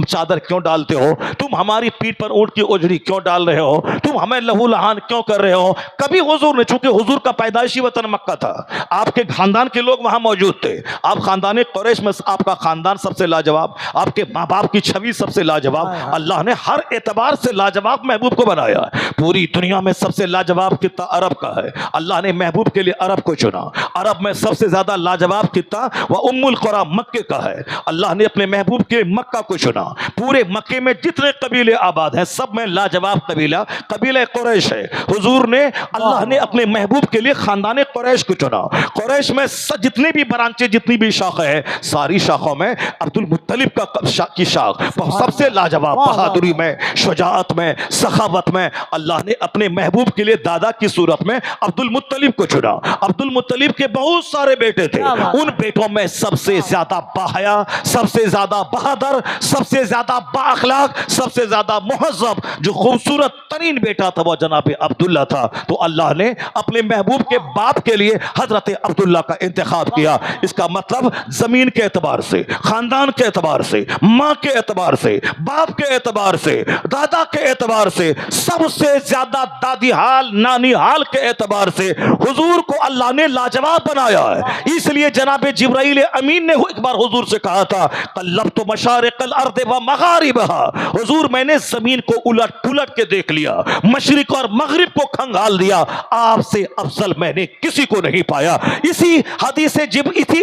چادر کیوں ڈالتے ہو، تم ہماری پیٹھ پر اونٹ کی اجڑی کیوں ڈال رہے ہو، تم ہمیں لہو لہان کیوں کر رہے ہو۔ کبھی حضور نے، چونکہ حضور کا پیدائشی وطن مکہ تھا، آپ کے خاندان کے لوگ وہاں موجود تھے، آپ خاندان قریش میں آپ کا خاندان سب سے لاجواب، آپ کے ماں باپ کی چھوی سب سے لاجواب، اللہ نے ہر اعتبار سے لاجواب محبوب کو بنایا۔ پوری دنیا میں سب سے لاجواب خطہ عرب کا ہے، اللہ نے محبوب کے لیے عرب کو چنا۔ عرب میں سب سے زیادہ لاجواب خطہ وہ ام القری مکے کا ہے، اللہ نے اپنے محبوب کے مکہ کو چنا۔ پورے مکے میں جتنے قبیلے آباد ہیں، سب میں لاجواب قبیلہ قریش ہے۔ حضور نے، اللہ نے اپنے محبوب کے لیے خاندان قریش کو چنا۔ قریش میں جتنی بھی برانچیں، جتنی بھی شاخیں ہیں، ساری شاخوں میں عبد المطلب کی شاخ سب سے لاجواب، بہادری میں، شجاعت میں، سخاوت میں، اللہ نے اپنے محبوب کے لیے دادا کی صورت میں عبد المطلب کو چنا. عبد المطلب کے بہت سارے بیٹے تھے, ان بیٹوں میں سب سے زیادہ باحیا, سب سے زیادہ بہادر, سب سے زیادہ با اخلاق, سب سے زیادہ مہذب, جو خوبصورت ترین بیٹا تھا وہ جناب عبداللہ تھا. تو اللہ نے اپنے محبوب کے باپ کے لیے حضرت عبداللہ کا انتخاب کیا. اس کا مطلب زمین کے اعتبار سے, خاندان کے اعتبار سے, ماں کے اعتبار سے, باپ کے اعتبار سے, دادا کے اعتبار سے, سب سے زیادہ دادی حال نانی حال کے اعتبار سے حضور کو اللہ نے لاجواب بنایا ہے. اس لیے جناب جبرائیل امین نے ایک بار حضور سے کہا تھا, قلبت مشارق الارض و مغاربها, حضور میں نے زمین کو الٹ پلٹ کے دیکھ لیا, مشرق اور مغرب کو کھنگال دیا, آپ سے افضل میں نے کسی کو نہیں پایا. اسی حدیث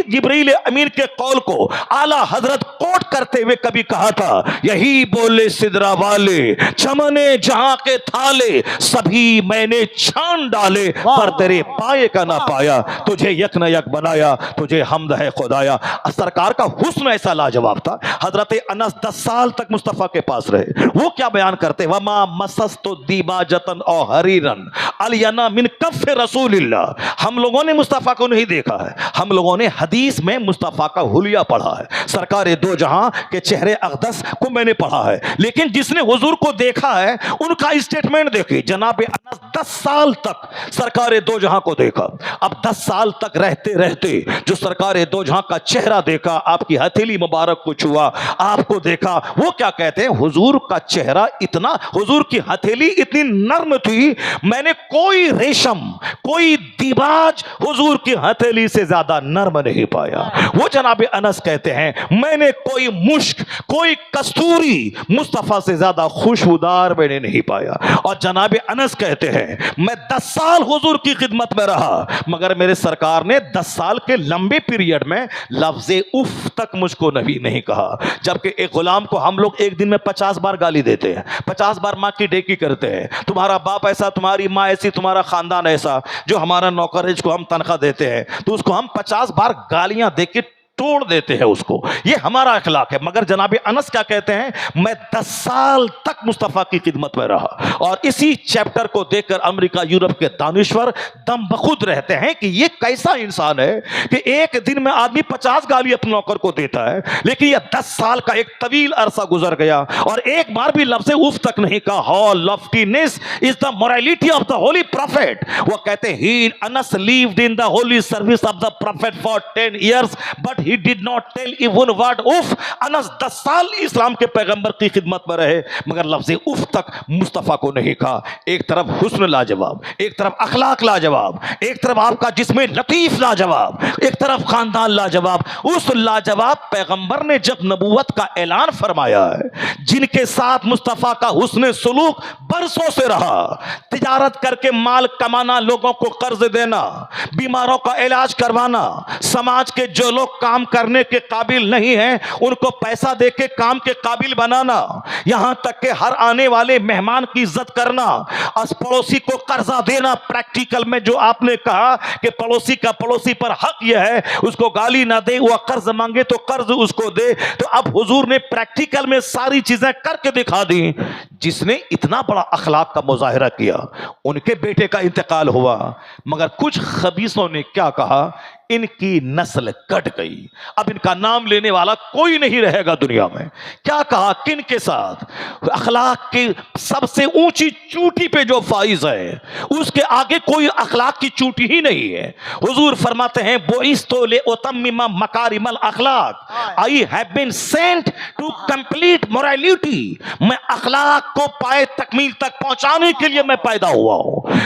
جبرائیل امین کے قول کو اعلی حضرت کوٹ کرتے ہوئے کبھی کہا تھا, یہی بولے سدرا والے چمنے جہاں کے تھالے, سبھی میں نے چھان ڈالے پر تیرے پائے کا نہ پایا, تجھے یک نہ یک بنایا, تجھے حمد ہے خدایا. سرکار کا حسن ایسا لاجواب تھا. حضرت انس 10 سال تک مصطفیٰ کے پاس رہے. وہ کیا بیان کرتے, وما مسست دیباجتن او حریرن الینا من کف رسول اللہ. ہم لوگوں نے مصطفیٰ کو نہیں دیکھا ہے, ہم لوگوں نے حدیث میں مصطفیٰ کا حلیہ پڑھا ہے, سرکار دو جہاں کے چہرے اقدس کو میں نے پڑھا ہے. لیکن جس نے حضور کو دیکھا ہے ان کا اسٹیٹمنٹ دیکھیں. جناب انس 10 سال تک سرکار دو جہاں کو دیکھا. اب 10 سال تک رہتے رہتے جو سرکار دو جہاں کا چہرہ دیکھا, آپ کی ہتھیلی مبارک کو چھوا, آپ کو دیکھا, وہ کیا کہتے ہیں, حضور کا چہرہ اتنا, حضور کی ہتھیلی اتنی نرم تھی, میں نے کوئی ریشم کوئی دیباج حضور کی ہتھیلی سے زیادہ نرم نہیں پایا. وہ جناب انس کہتے ہیں میں نے کوئی مشک کوئی کستوری مصطفیٰ سے زیادہ خوشبودار میں نے نہیں پایا. اور جناب انس کہتے ہیں میں 10 سال حضور کی خدمت میں رہا, مگر میرے سرکار نے 10 سال کے لمبے پیریڈ میں لفظ اف تک مجھ کو نبی نہیں کہا. جبکہ ایک غلام کو ہم لوگ ایک دن میں 50 بار گالی دیتے ہیں, 50 بار ماں کی ڈیکی کرتے ہیں, تمہارا باپ ایسا, تمہاری ماں ایسی, تمہارا خاندان ایسا. جو ہمارا نوکر ہے جس کو ہم تنخواہ دیتے ہیں تو اس کو ہم 50 بار گالیاں دے کے توڑ دیتے ہیں اس کو, یہ ہمارا اخلاق ہے. مگر جناب انس کیا کہتے ہیں, میں 10 سال تک مصطفیٰ کی خدمت میں رہا. اور اسی چیپٹر کو دیکھ کر امریکہ یورپ کے دانشور دم بخود رہتے ہیں کہ یہ کیسا انسان ہے کہ ایک دن میں آدمی 50 گالی اپنے نوکر کو دیتا ہے, لیکن یہ 10 سال کا ایک طویل عرصہ گزر گیا اور ایک بار بھی لفظ اف تک نہیں کہا. ہاؤ لفٹینس is the morality of the holy prophet. وہ کہتے ہیں انس lived in the holy service of the prophet for 10 years but he did not tell even word of. انس 10 سال اسلام کے پیغمبر کی خدمت میں رہے مگر لفظ اف تک مصطفیٰ کو نہیں کہا. ایک طرف حسن لاجواب, ایک طرف اخلاق لاجواب, ایک طرف آپ کا جسم لطیف لاجواب, ایک طرف خاندان لاجواب. اس لاجواب پیغمبر نے جب نبوت کا اعلان فرمایا ہے, جن کے ساتھ مصطفیٰ کا حسن سلوک برسوں سے رہا, تجارت کر کے مال کمانا, لوگوں کو قرض دینا, بیماروں کا علاج کروانا, سماج کے جو لوگ کام کرنے کے قابل نہیں ہیں ان کو پیسہ دے کے کام کے قابل بنانا, یہاں تک کہ ہر آنے والے مہمان کی عزت کرنا, اس پڑوسی کو قرضہ دینا. پریکٹیکل میں جو آپ نے کہا کہ پڑوسی کا پڑوسی پر حق یہ ہے اس کو گالی نہ دے, وہ قرض مانگے تو قرض اس کو دے. تو اب حضور نے پریکٹیکل میں ساری چیزیں کر کے دکھا دی. جس نے اتنا بڑا اخلاق کا مظاہرہ کیا, ان کے بیٹے کا انتقال ہوا, مگر کچھ خبیثوں نے کیا کہا, ان کی نسل کٹ گئی, اب ان کا نام لینے والا کوئی نہیں رہے گا دنیا میں. کیا کہا, کن کے ساتھ, اخلاق کی سب سے اونچی چوٹی پہ جو فائز ہے اس کے آگے کوئی اخلاق کی چوٹی ہی نہیں ہے. حضور فرماتے ہیں بعثت لأتمم مکارم الاخلاق, I have been sent to complete morality. میں اخلاق کو پائے تکمیل تک پہنچانے کے لیے میں پیدا ہوا ہوں.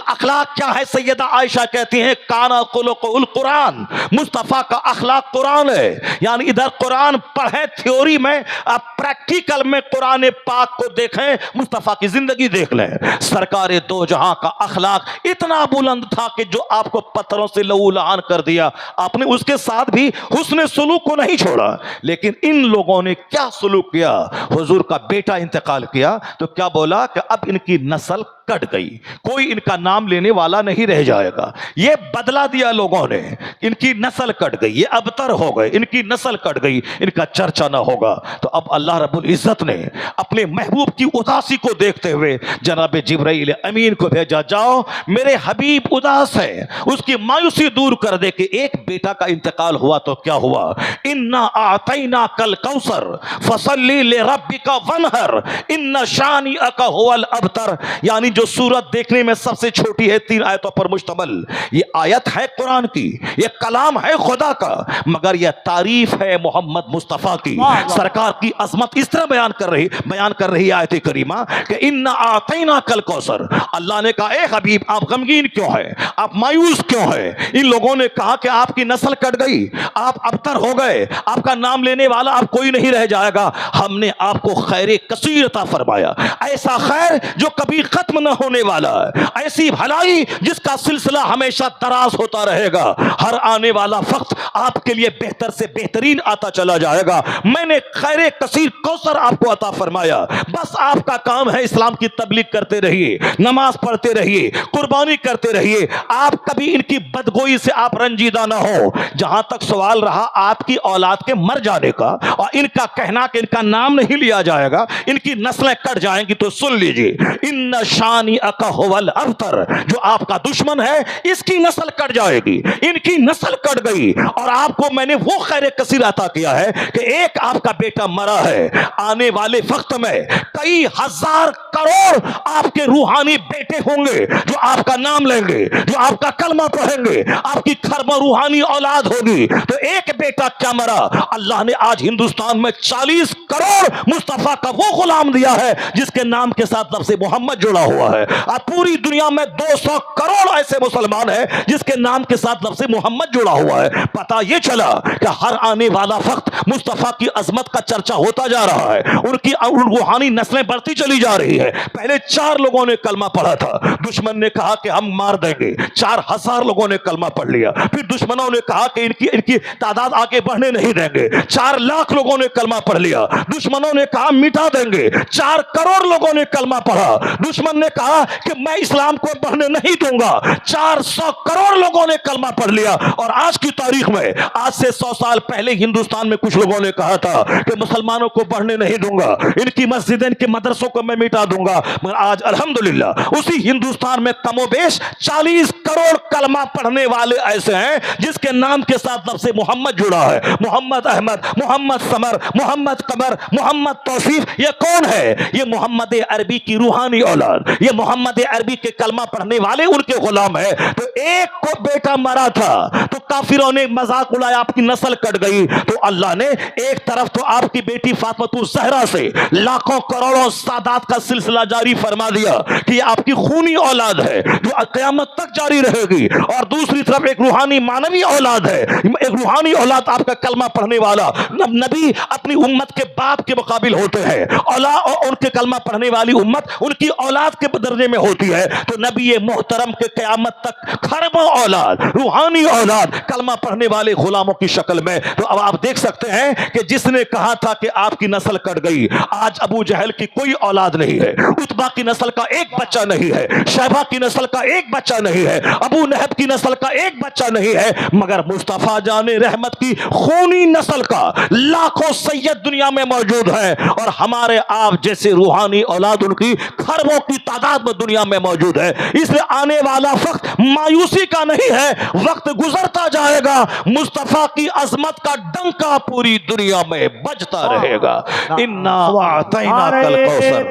اخلاق کیا ہے, سیدہ عائشہ کہتی ہیں کانا خلق القرآن, مصطفیٰ کا اخلاق قرآن ہے. یعنی ادھر قرآن پڑھیں تھیوری میں, اب پریکٹیکل میں قرآن پاک کو دیکھیں, مصطفیٰ کی زندگی دیکھ لیں. سرکار دو جہاں کا اخلاق اتنا بلند تھا کہ جو آپ کو پتھروں سے لہو لہان کر دیا, آپ نے اس کے ساتھ بھی حسن سلوک کو نہیں چھوڑا. لیکن ان لوگوں نے کیا سلوک کیا, حضور کا بیٹا انتقال کیا تو کیا بولا کہ اب ان کی نسل کٹ گئی, کوئی ان کا نام لینے والا نہیں رہ جائے گا. یہ بدلہ دیا لوگوں نے. ان کی نسل کٹ گئی، یہ ابتر ہو گئے، ان کی نسل کٹ گئی، ان کا چرچا نہ ہوگا۔ تو اب اللہ رب العزت نے اپنے محبوب کی اداسی کو دیکھتے ہوئے جناب جبرائیل امین کو بھیجا، جاؤ میرے حبیب اداس ہے، اس کی مایوسی دور کر دے کہ ایک بیٹا کا انتقال ہوا تو کیا ہوا، انا اعطیناک الکوثر فصلی لربک وانحر ان شانئک هو الابتر، یعنی جو سورت دیکھنے میں سب سے چھوٹی ہے، 3 آیتوں پر مشتمل، یہ آیت ہے قرآن کی، یہ کلام ہے خدا کا، مگر یہ تعریف ہے محمد مصطفیٰ کی، سرکار کی عظمت اس طرح بیان کر رہی آیت کریمہ کہ انا اعطیناک الکوثر۔ اللہ نے کہا اے حبیب آپ غمگین کیوں ہیں، آپ مایوس کیوں ہیں؟ ان لوگوں نے کہا کہ آپ کی نسل کٹ گئی، آپ ابتر ہو گئے، آپ کا نام لینے والا آپ کوئی نہیں رہ جائے گا، ہم نے آپ کو خیر کثیر عطا فرمایا، ایسا خیر جو کبھی ختم نہ ہونے والا ہے، ایسی بھلائی جس کا سلسلہ ہمیشہ دراز ہوتا رہے گا، ہر آنے والا وقت آپ کے لیے بہتر سے بہترین آتا چلا جائے گا، میں نے خیر کثیر کوثر آپ کو عطا فرمایا، بس آپ کا کام ہے اسلام کی تبلیغ کرتے رہیے، نماز پڑھتے رہیے، قربانی کرتے رہیے، آپ کبھی ان کی بدگوئی سے آپ رنجیدہ نہ ہو۔ جہاں تک سوال رہا آپ کی اولاد کے مر جانے کا اور ان کا کہنا کہ ان کا نام نہیں لیا جائے گا، ان کی نسلیں کٹ جائیں گی، تو سن لیجئے ان شانئک هو الابتر، جو آپ کا دشمن ہے اس کی نسل کٹ جائے گی، ان کی نسل کٹ گئی، اور آپ کو میں نے وہ خیر کثیر عطا کیا ہے کہ ایک آپ کا بیٹا مرا ہے، آنے والے وقت میں کئی ہزار کروڑ آپ کے روحانی بیٹے ہوں گے جو آپ کا نام لیں گے، جو آپ کا کلمہ پڑھیں گے، آپ کی خربہ روحانی اولاد ہوگی۔ تو ایک بیٹا کیا مرا، اللہ نے آج ہندوستان میں 40 کروڑ مصطفیٰ کا وہ غلام دیا ہے جس کے نام کے ساتھ لفظ محمد جڑا ہوا ہے، اور پوری دنیا میں 200 کروڑ ایسے مسلمان ہیں جس کے نام کے ساتھ لفظ محمد جڑا ہوا ہے۔ پتہ یہ چلا کہ ہر آنے والا وقت مصطفیٰ کی عظمت کا چرچا ہوتا جا رہا ہے، ان کی روحانی نسلیں بڑھتی چلی جا رہی ہے۔ پہلے 4 لوگوں نے کلمہ پڑھا تھا، دشمن نے کہا کہ ہم مار دیں گے، 4000 لوگوں نے کلمہ پڑھ لیا، پھر دشمنوں نے کہا کہ ان کی تعداد آگے بڑھنے نہیں دیں گے، 4 لاکھ لوگوں نے کلمہ پڑھ لیا، دشمنوں نے کہا مٹا دیں گے، 4 کروڑ لوگوں نے کلمہ پڑھا، دشمن نے کہا کہ میں اسلام کو بڑھنے نہیں دوں گا، 400 کروڑ لوگوں نے کلمہ پڑھ لیا۔ اور آج کی تاریخ میں، آج سے 100 سال پہلے ہندوستان میں کچھ لوگوں نے کہا تھا کہ مسلمانوں کو بڑھنے نہیں دوں گا، ان کی مسجدیں، ان کے مدرسوں کو میں مٹا دوں گا، مگر آج الحمدللہ اسی ہندوستان میں کم و بیش 40 کروڑ کلمہ پڑھنے والے ایسے ہیں جس کے نام کے ساتھ لفظ محمد جڑا ہے، محمد احمد، محمد ثمر، محمد قمر، محمد توصیف۔ یہ کون ہے؟ یہ محمد عربی کی روحانی اولاد، یہ محمد عربی کے کلمہ پڑھنے والے ان کے غلام ہے۔ تو ایک کو بیٹا مرا تھا تو کافروں نے مذاق اڑایا، آپ کی نسل کٹ گئی، تو اللہ نے ایک طرف تو آپ کی بیٹی فاطمہ الزہرا سے لاکھوں کروڑوں سادات کا سلسلہ جاری فرما دیا کہ یہ آپ کی خونی اولاد ہے جو قیامت تک جاری رہے گی، اور دوسری طرف ایک روحانی مانوی اولاد ہے، ایک روحانی اولاد آپ کا کلمہ پڑھنے والا نبی اپنی امت کے باپ کے مقابل ہوتے ہیں، اولاد ان کے کلمہ پڑھنے والی امت ان کی اولاد کے درجے میں ہوتی ہے، تو نبی محترم کے قیامت تک خربوں اولاد، روحانی اولاد کلمہ پڑھنے والے غلاموں کی شکل میں۔ تو اب آپ دیکھ سکتے ہیں کہ جس نے کہا تھا کہ آپ کی نسل کٹ گئی، آج ابو جہل کی کوئی اولاد نہیں ہے، عتبہ کی نسل کا ایک بچہ نہیں ہے، شیبہ کی نسل کا ایک بچہ نہیں ہے، ابو لہب کی نسل کا ایک بچہ نہیں ہے، مگر مصطفیٰ جان رحمت کی خونی نسل کا لاکھوں سید دنیا میں موجود ہے، اور ہمارے آپ جیسے روحانی اولاد ان کی خربوں کی تعداد میں دنیا میں موجود ہے۔ اس لیے آنے والا وقت مایوسی کا نہیں ہے، وقت گزرتا جائے گا، مصطفیٰ کی عظمت کا ڈنکا پوری دنیا میں بجتا رہے گا۔ انا اعطیناک الکوثر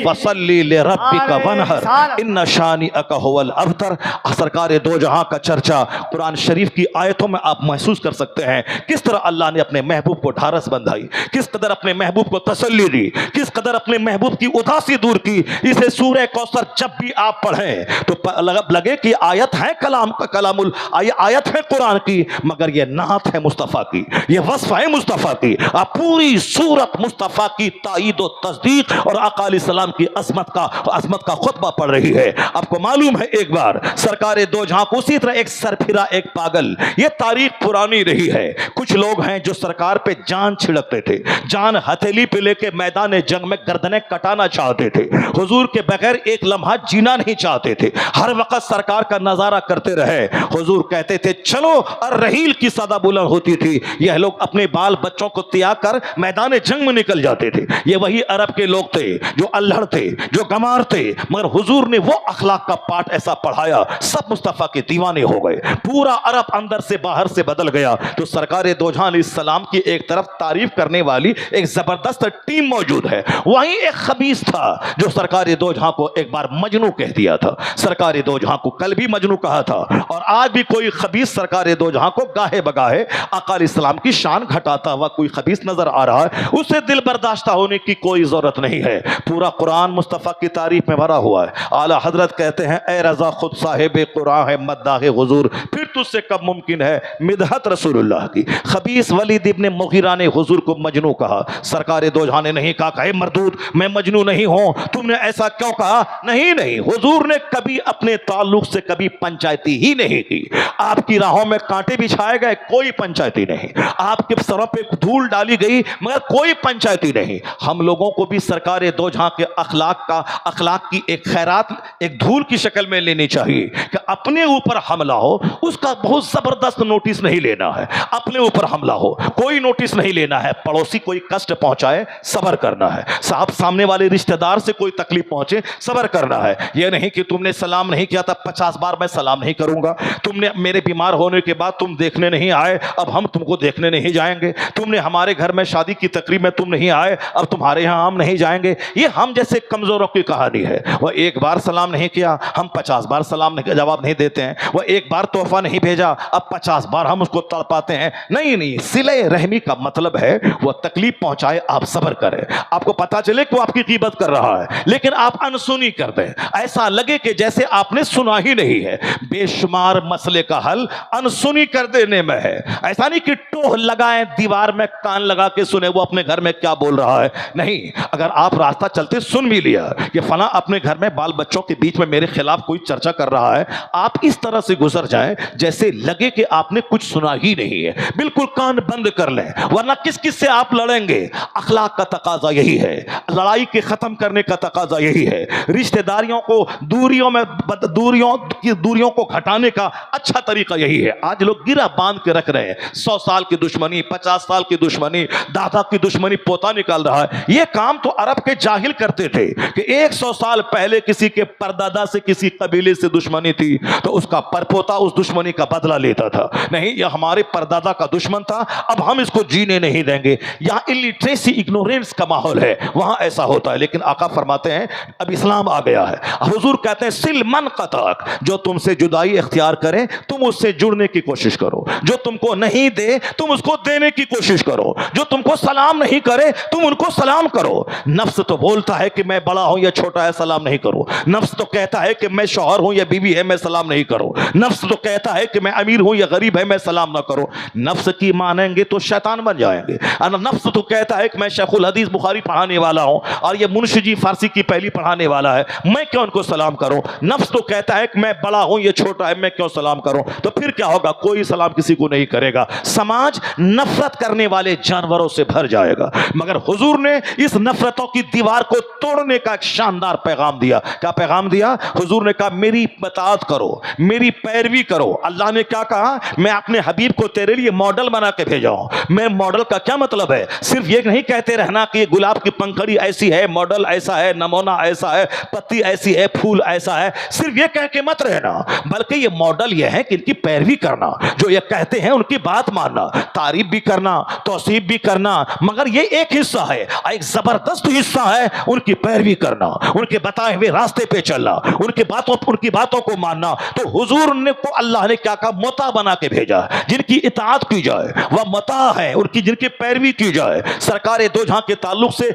فصلی لربک وانحر ان شانئک هو الابتر۔ سرکار دو جہاں کا چرچا قرآن شریف کی آیتوں میں آپ محسوس کر سکتے ہیں، کس طرح اللہ نے اپنے محبوب کو ڈھارس بندھائی، کس قدر اپنے محبوب کو تسلی دی، کس قدر اپنے محبوب کی اداسی دور کی۔ اسے سورہ کوثر جب بھی آپ پڑھیں تو لگے کہ آیت ہے کلام ہے قرآن کی،
مگر یہ نعت ہے مصطفیٰ کی، یہ وصف ہے مصطفیٰ کی. آپ پوری صورت مصطفیٰ کی تائید و تصدیق اور آقا علیہ السلام کی عظمت کا خطبہ پڑھ رہی ہے. آپ کو معلوم ہے ایک بار سرکار دو جہاں کو اسی طرح ایک سر پھرا ایک پاگل، یہ تاریخ پرانی رہی ہے. کچھ لوگ ہیں جو سرکار پہ جان چھڑکتے تھے، جان ہتھیلی پہ لے کے میدان جنگ میں گردنیں کٹانا چاہتے تھے، حضور کے بغیر ایک لمحہ جینا نہیں چاہتے تھے، ہر وقت سرکار کا نظارہ کرتے رہے. حضور کہتے تھے چلو، اور رحیل کی صدا بلند ہوتی تھی، یہ لوگ اپنے بال بچوں کو تیاگ کر میدان جنگ میں نکل جاتے تھے. یہ وہی عرب کے لوگ تھے جو الہڑ تھے، جو گمار تھے، مگر حضور نے وہ اخلاق کا پاٹ ایسا پڑھایا سب مصطفیٰ کے دیوانے ہو گئے. پورا عرب اندر سے باہر سے بدل گیا. تو سرکار دو جہاں علیہ السلام کی ایک طرف تعریف کرنے والی ایک زبردست ٹیم موجود ہے، وہیں ایک خبیث تھا جو سرکار دو جہاں کو ایک بار مجنو کہہ دیا تھا. سرکار دو جہاں کو کل بھی مجنو کہا تھا، اور آج بھی کوئی خبیث سرکار دو جہاں کو گاہے بگاہے آقا علیہ السلام کی شان گھٹاتا ہوا کوئی خبیث نظر آ رہا ہے، اسے دل برداشتہ ہونے کی کوئی ضرورت نہیں ہے. پورا قرآن مصطفیٰ کی تعریف میں بھرا ہوا ہے. اعلیٰ حضرت کہتے ہیں اے رضا خود صاحب قرآن ہے مداح حضور، پھر تجھ سے کب ممکن ہے مدحت رسول اللہ کی. خبیث ولید ابن مغیرہ نے حضور کو مجنو کہا. سرکار دو جہاں نے نہیں کہا کہ اے مردود میں مجنو نہیں ہوں، تم نے ایسا کیوں کہا؟ نہیں، حضور نے کبھی اپنے تعلق سے کبھی پنچایتی ہی نہیں کی. آپ کی راہوں میں کانٹے بچھائے گئے، کوئی پنچایتی نہیں. آپ کے سروں پہ دھول ڈالی گئی، مگر کوئی پنچایتی نہیں. ہم لوگوں کو بھی سرکار دو جہاں کے اخلاق کی ایک خیرات ایک دھول کی شکل میں لینی چاہیے کہ اپنے اوپر حملہ ہو اس کا بہت زبردست نوٹس نہیں لینا ہے. اپنے اوپر حملہ ہو کوئی نوٹس نہیں لینا ہے. پڑوسی کوئی کشٹ پہنچائے صبر کرنا ہے. صاحب سامنے والے رشتہ دار سے کوئی تکلیف پہنچے صبر کرنا ہے. یہ نہیں کہ تم نے سلام نہیں کیا تھا 50 بار میں سلام نہیں کروں گا. تم نے میرے بیمار ہونے کے بعد تم دیکھنے نہیں آئے، اب ہم تم کو دیکھنے نہیں جائیں گے. تم نے ہمارے گھر میں شادی کی تقریب میں تم نہیں آئے، اب تمہارے یہاں ہم نہیں جائیں گے. یہ ہم جیسے کمزوروں کی کہانی ہے. وہ ایک بار سلام نہیں کیا، ہم 50 بار سلام کا جواب نہیں دیتے ہیں. وہ ایک بار تحفہ نہیں بھیجا، اب 50 بار ہم اس کو تڑپاتے ہیں. نہیں، صلہ رحمی کا مطلب ہے وہ تکلیف پہنچائے آپ صبر کریں. آپ کو پتا چلے کہ وہ آپ کی غیبت کر رہا ہے لیکن آپ انسنی کر دیں، ایسا لگے کہ جیسے آپ نے سنا ہی نہیں ہے. بے شمار مسئلے کا حل انسنی کر دینے میں ہے. ایسا نہیں کہ ٹوہ لگائیں دیوار میں کان لگا کے سنے وہ اپنے گھر میں کیا بول رہا ہے. نہیں، اگر آپ راستہ چلتے سن بھی لیا کہ فلاں اپنے گھر میں بال بچوں کے بیچ میں میرے خلاف کوئی چرچا کر رہا ہے، آپ اس طرح سے گزر جائیں جیسے لگے کہ آپ نے کچھ سنا ہی نہیں ہے. بالکل کان بند کر لیں، ورنہ کس سے آپ لڑیں گے. اخلاق کا تقاضا یہی ہے، لڑائی کے ختم کرنے کا تقاضا یہی ہے. رشتہ داریوں کو دوریوں کو گھٹانے کا اچھا طریقہ یہی ہے. آج لوگ گرہ باندھ کے رکھ رہے ہیں. 100 سال کی دشمنی، 50 سال کی دشمنی، دادا کی دشمنی پوتا نکال رہا ہے. یہ کام تو عرب کے جاہل کرتے تھے کہ 100 سال پہلے کسی کے پردادا سے کسی قبیلے سے دشمنی تھی تو اس کا پرپوتا اس دشمنی کا بدلہ لیتا تھا. نہیں، یہ ہمارے پردادا کا دشمن تھا، اب ہم اس کو جینے نہیں دیں گے. یہاں الٹریسی اگنورینس کا ماحول ہے، وہاں ایسا ہوتا ہے. لیکن آقا فرماتے ہیں اب اسلام آ گیا ہے. حضور کہتے ہیں سل من قطعک، جو تم سے جدائی اختیار کرے تم اس سے جڑنے کی کوشش کرو. جو تم کو نہیں دے تم اس کو دینے کی کوشش کرو. جو تم کو سلام نہیں کرے تم ان کو سلام کرو. نفس تو بولتا ہے کہ میں بڑا ہوں یا چھوٹا ہے سلام نہیں کرو. نفس تو کہتا ہے کہ میں شوہر ہوں یا بیوی ہے میں سلام نہیں کرو. نفس تو کہتا ہے کہ میں امیر ہوں یا غریب ہے میں سلام نہ کرو. نفس کی مانیں گے تو شیطان بن جائیں گے. نفس تو کہتا ہے کہ میں شیخ الحدیث بخاری پڑھانے والا ہوں اور یہ منشی جی فارسی کی پہلی پڑھانے والا ہے، میں کیوں ان کو سلام کروں. نفس تو کہتا ہے کہ میں بڑا ہوں یہ چھوٹا ہے میں کیوں سلام کروں. تو پھر کیا ہوگا؟ کوئی سلام کسی کو نہیں کرے گا. سماج نفرت کرنے والے جانوروں سے بھر جائے گا. مگر حضور نے اس نفرتوں کی دیوار کو توڑنے کا ایک شاندار پیغام دیا. کیا پیغام دیا؟ حضور نے کہا میری اطاعت کرو، میری پیروی کرو. اللہ نے کیا کہا؟ میں اپنے حبیب کو تیرے لیے ماڈل بنا کے بھیجا ہوں. میں ماڈل کا کیا مطلب ہے؟ صرف یہ نہیں کہتے رہنا کہ یہ گلاب کی پنکھڑی ایسی ہے، ماڈل ایسا ہے، نمونہ ایسا ہے، پتی ایسی ہے، پھول ایسا ہے. صرف یہ کہہ کے مت رہنا، بلکہ یہ ماڈل یہ ہے کہ ان کی پیروی کرنا، جو یہ کہتے ہیں ان کی بات ماننا، تعریف بھی کرنا، توصیف بھی کرنا. مگر یہ ایک حصہ ہے، ایک زبردست حصہ ہے ان کی پیروی کرنا، ان کے بتائے ہوئے راستے پہ چلنا، ان کی باتوں کو ماننا. تو حضور نے کو اللہ نے کیا کہا؟ متا بنا کے بھیجا. جن کی اطاعت کی جائے وہ متا ہے، ان کی جن کی پیروی کی جائے. سرکار دو جہاں کے تعلق سے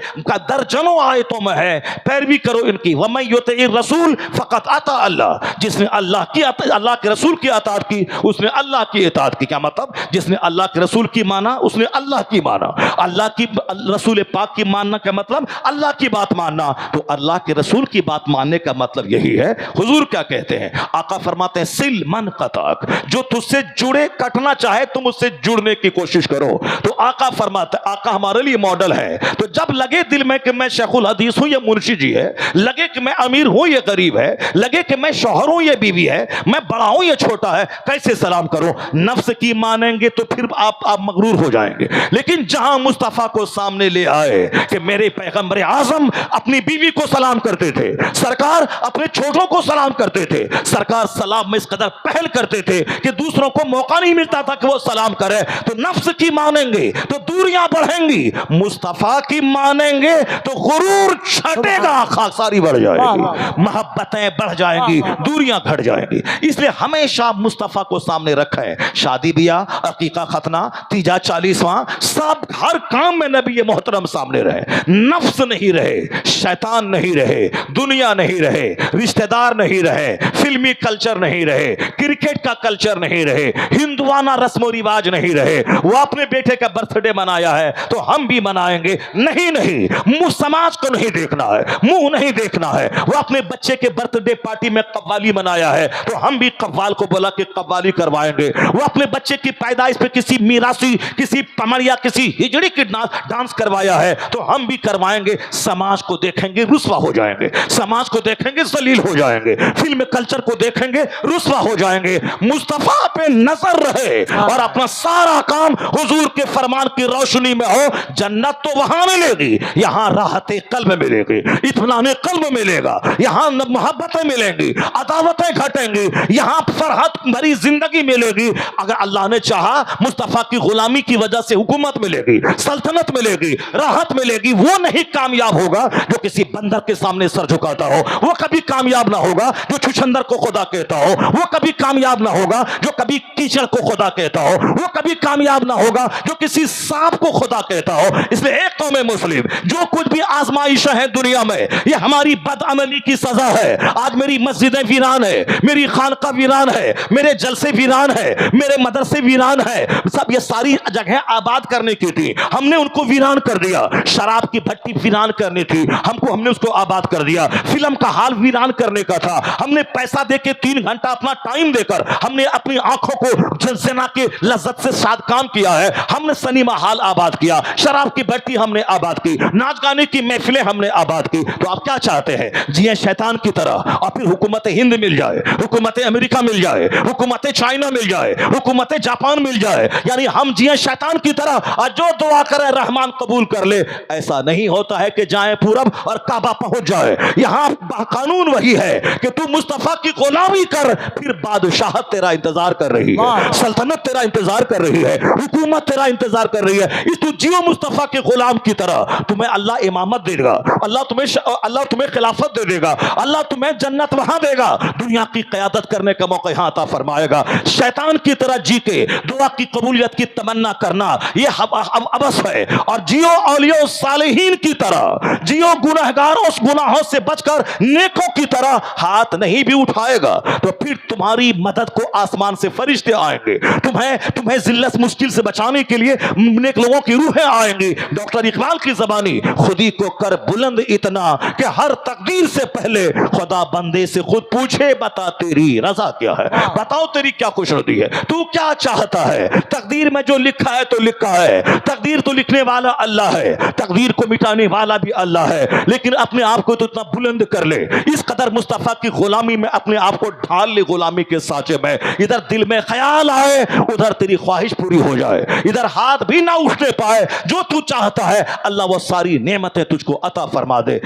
درجنوں آیتوں میں ہے پیروی کرو ان کی. وَمَن يُطِعِ الرَّسُولَ فَقَدْ أَطَاعَ اللَّهَ، جس نے اللہ کے رسول کی اطاعت کی اس نے اللہ کی اطاعت کی. کیا مطلب؟ جس نے اللہ کے رسول کی مانا اس نے اللہ کی مانا. اللہ کی رسول پاک کی ماننا کا مطلب اللہ کی بات ماننا. تو اللہ کے رسول کی بات ماننے کا مطلب یہی ہے. حضور کیا کہتے ہیں؟ آقا فرماتے ہیں سل من قطعک، جو تجھ سے جڑے کٹنا چاہے تم اس سے جڑنے کی کوشش کرو. تو آقا فرماتے ہیں، آقا ہمارے لیے ماڈل ہے. تو جب لگے دل میں کہ میں شیخ الحدیث ہوں یہ منشی جی ہے، لگے کہ میں امیر ہوں یہ غریب ہے، لگے کہ میں شوہر ہوں یہ بیوی ہے، میں بڑا ہوں یہ چھوٹا ہے، کیسے سلام کروں؟ نفس کی مانیں گے تو پھر آپ مغرور ہو جائیں گے. لیکن جہاں مصطفیٰ کو سامنے لے آئے کہ میرے پیغمبر اعظم اپنی بیوی کو سلام کرتے تھے، سرکار اپنے چھوٹوں کو سلام کرتے تھے، سرکار سلام میں اس قدر پہل کرتے تھے کہ دوسروں کو موقع نہیں ملتا تھا کہ وہ سلام کرے. تو نفس کی مانیں گے تو دوریاں بڑھیں گی، مصطفیٰ کی مانیں گے تو غرور چھٹے گا، خاکساری بڑھ جائے گی، محبتیں بڑھ جائیں گی، دوریاں گھٹ جائیں گی. اس لیے ہمیشہ مصطفیٰ کو سامنے رکھیں. شادی بیاہ، عقیقہ ختنہ، تیجا 40واں، سب ہر کام میں نبی محترم سامنے رہے. نفس نہیں رہے، شیطان نہیں رہے، دنیا نہیں رہے، رشتہ دار نہیں رہے، فلمی کلچر نہیں رہے، کرکٹ کا کلچر نہیں رہے، ہندوانہ رسم و رواج نہیں رہے. وہ اپنے بیٹے کا برتھ ڈے منایا ہے تو ہم بھی منائیں گے. نہیں، منہ سماج کو نہیں دیکھنا ہے، منہ نہیں دیکھنا ہے. وہ اپنے بچے کے برتھ ڈے پارٹی میں قوالی منایا ہے تو ہم بھی قوال کو بولا کہ قوالی کروائیں گے. وہ اپنے بچے کی پیدائش پہ کسی میراثی، کسی پمڑیا، کسی ہجڑی کی ڈانس کروایا ہے تو ہم بھی کروائیں گے. سماج کو دیکھیں گے رسوا ہو جائیں گے، سماج کو دیکھیں گے ذلیل ہو جائیں گے، فلم کلچر کو دیکھیں گے رسوا ہو جائیں گے. مصطفیٰ پہ نظر رہے اور اپنا سارا کام حضور کے فرمان کی روشنی میں ہو. جنت تو وہاں ملے گی، یہاں راحت قلب ملے گی، اطمینان قلب ملے گا، یہاں محبتیں ملیں گی، عداوتیں گھٹیں گی، یہاں فرحت بھری زندگی ملے گی. اگر اللہ نے چاہا مصطفیٰ کی غلامی کی وجہ سے حکومت ملے گی، سلطنت ملے گی، راحت ملے گی. وہ نہیں کامیاب ہوگا جو کسی بندر کے سامنے سر جھکاتا ہو، وہ کبھی کامیاب نہ ہوگا جو چھچندر کو خدا کہتا ہو، وہ کبھی کامیاب نہ ہوگا جو کبھی کیچڑ کو خدا کہتا ہو، وہ کبھی کامیاب نہ ہوگا جو کسی سانپ کو خدا کہتا ہو. اس لیے ایک قوم مسلم جو کچھ بھی آزمائشیں ہیں دنیا میں یہ ہماری بدعملی کی سزا ہے. آج میری مسجدیں ویران ہے، میری خانقاہ ویران ہے، میرے جلسے ویران ہے، میرے مدرسے ویران ہے. سب یہ ساری جگہیں آباد کرنے کی تھی، ہم نے ان کو ویران کر دیا. شراب کی بھٹی ویران کرنی تھی، ہم نے اس کو آباد کر دیا. فلم کا حال ویران کرنے کا تھا، ہم نے پیسہ دے کے 3 گھنٹہ اپنا ٹائم دے کر ہم نے اپنی آنکھوں کو زنا کے لذت سے ساتھ کام کیا ہے. ہم نے سنیما حال آباد کیا، شراب کی بھٹی ہم نے آباد کی، ناچ گانے کی محفلیں ہم نے آباد کی. تو آپ کیا چاہتے ہیں؟ جیے شیطان کی طرح اور پھر حکومت ہند مل جائے، حکومت امریکہ مل جائے، حکومت چائنا مل جائے، حکومت جاپان مل جائے، یعنی ہم جیے شیطان کی طرح اور جو دعا کرے رحمان قبول کر لے. ایسا نہیں ہوتا ہے کہ جائیں پورب اور کعبہ پہنچ جائے. یہاں قانون وہی ہے کہ تو مصطفیٰ کی غلامی کر، پھر بادشاہت تیرا انتظار کر رہی ہے، سلطنت تیرا انتظار کر رہی ہے، حکومت تیرا انتظار کر رہی ہے. اس تو جیو مصطفیٰ کے غلام کی طرح، تمہیں اللہ امامت دے گا، اللہ تمہیں خلافت دے دے گا، اللہ تمہیں جنت وہاں دے گا، دنیا کی قیادت کرنے کا موقع یہاں عطا فرمائے گا. شیطان کی طرح جی کے دعا کی قبولیت کی تمنا کرنا یہ عبث ہے. اور جیو اولیاء صالحین کی طرح، جیو گناہگار اس گناہوں سے بچ کر نیکوں کی طرح. ہاتھ نہیں بھی اٹھائے گا تو پھر تمہاری مدد کو آسمان سے فرشتے آئیں گے، تمہیں ذلت مشکل سے بچانے کے لیے نیک لوگوں کی روحیں آئیں گی. ڈاکٹر اقبال کی زبانی، خودی کو کر بلند اتنا کہ ہر تقدیر سے پہلے خدا بندے سے خود پوچھے بتا تیری رضا کیا ہے، بتاؤ تیری کیا خوشنودی ہے، تو کیا چاہتا ہے. تقدیر میں جو لکھا ہے تو لکھا ہے، تقدیر تو لکھنے والا اللہ ہے، تقدیر کو مٹانے والا بھی اللہ ہے. لیکن اپنے آپ کو تو اتنا بلند کر لے، اس قدر مصطفیٰ کی غلامی میں اپنے آپ کو ڈھال لے غلامی کے سانچے میں. ادھر دل میں خیال آئے، ادھر تیری خواہش پوری ہو جائے، ادھر ہاتھ بھی نہ اٹھنے پائے. جو تو چاہتا ہے اللہ وہ ساری نعمتیں تجھ کو عطا فرما دے.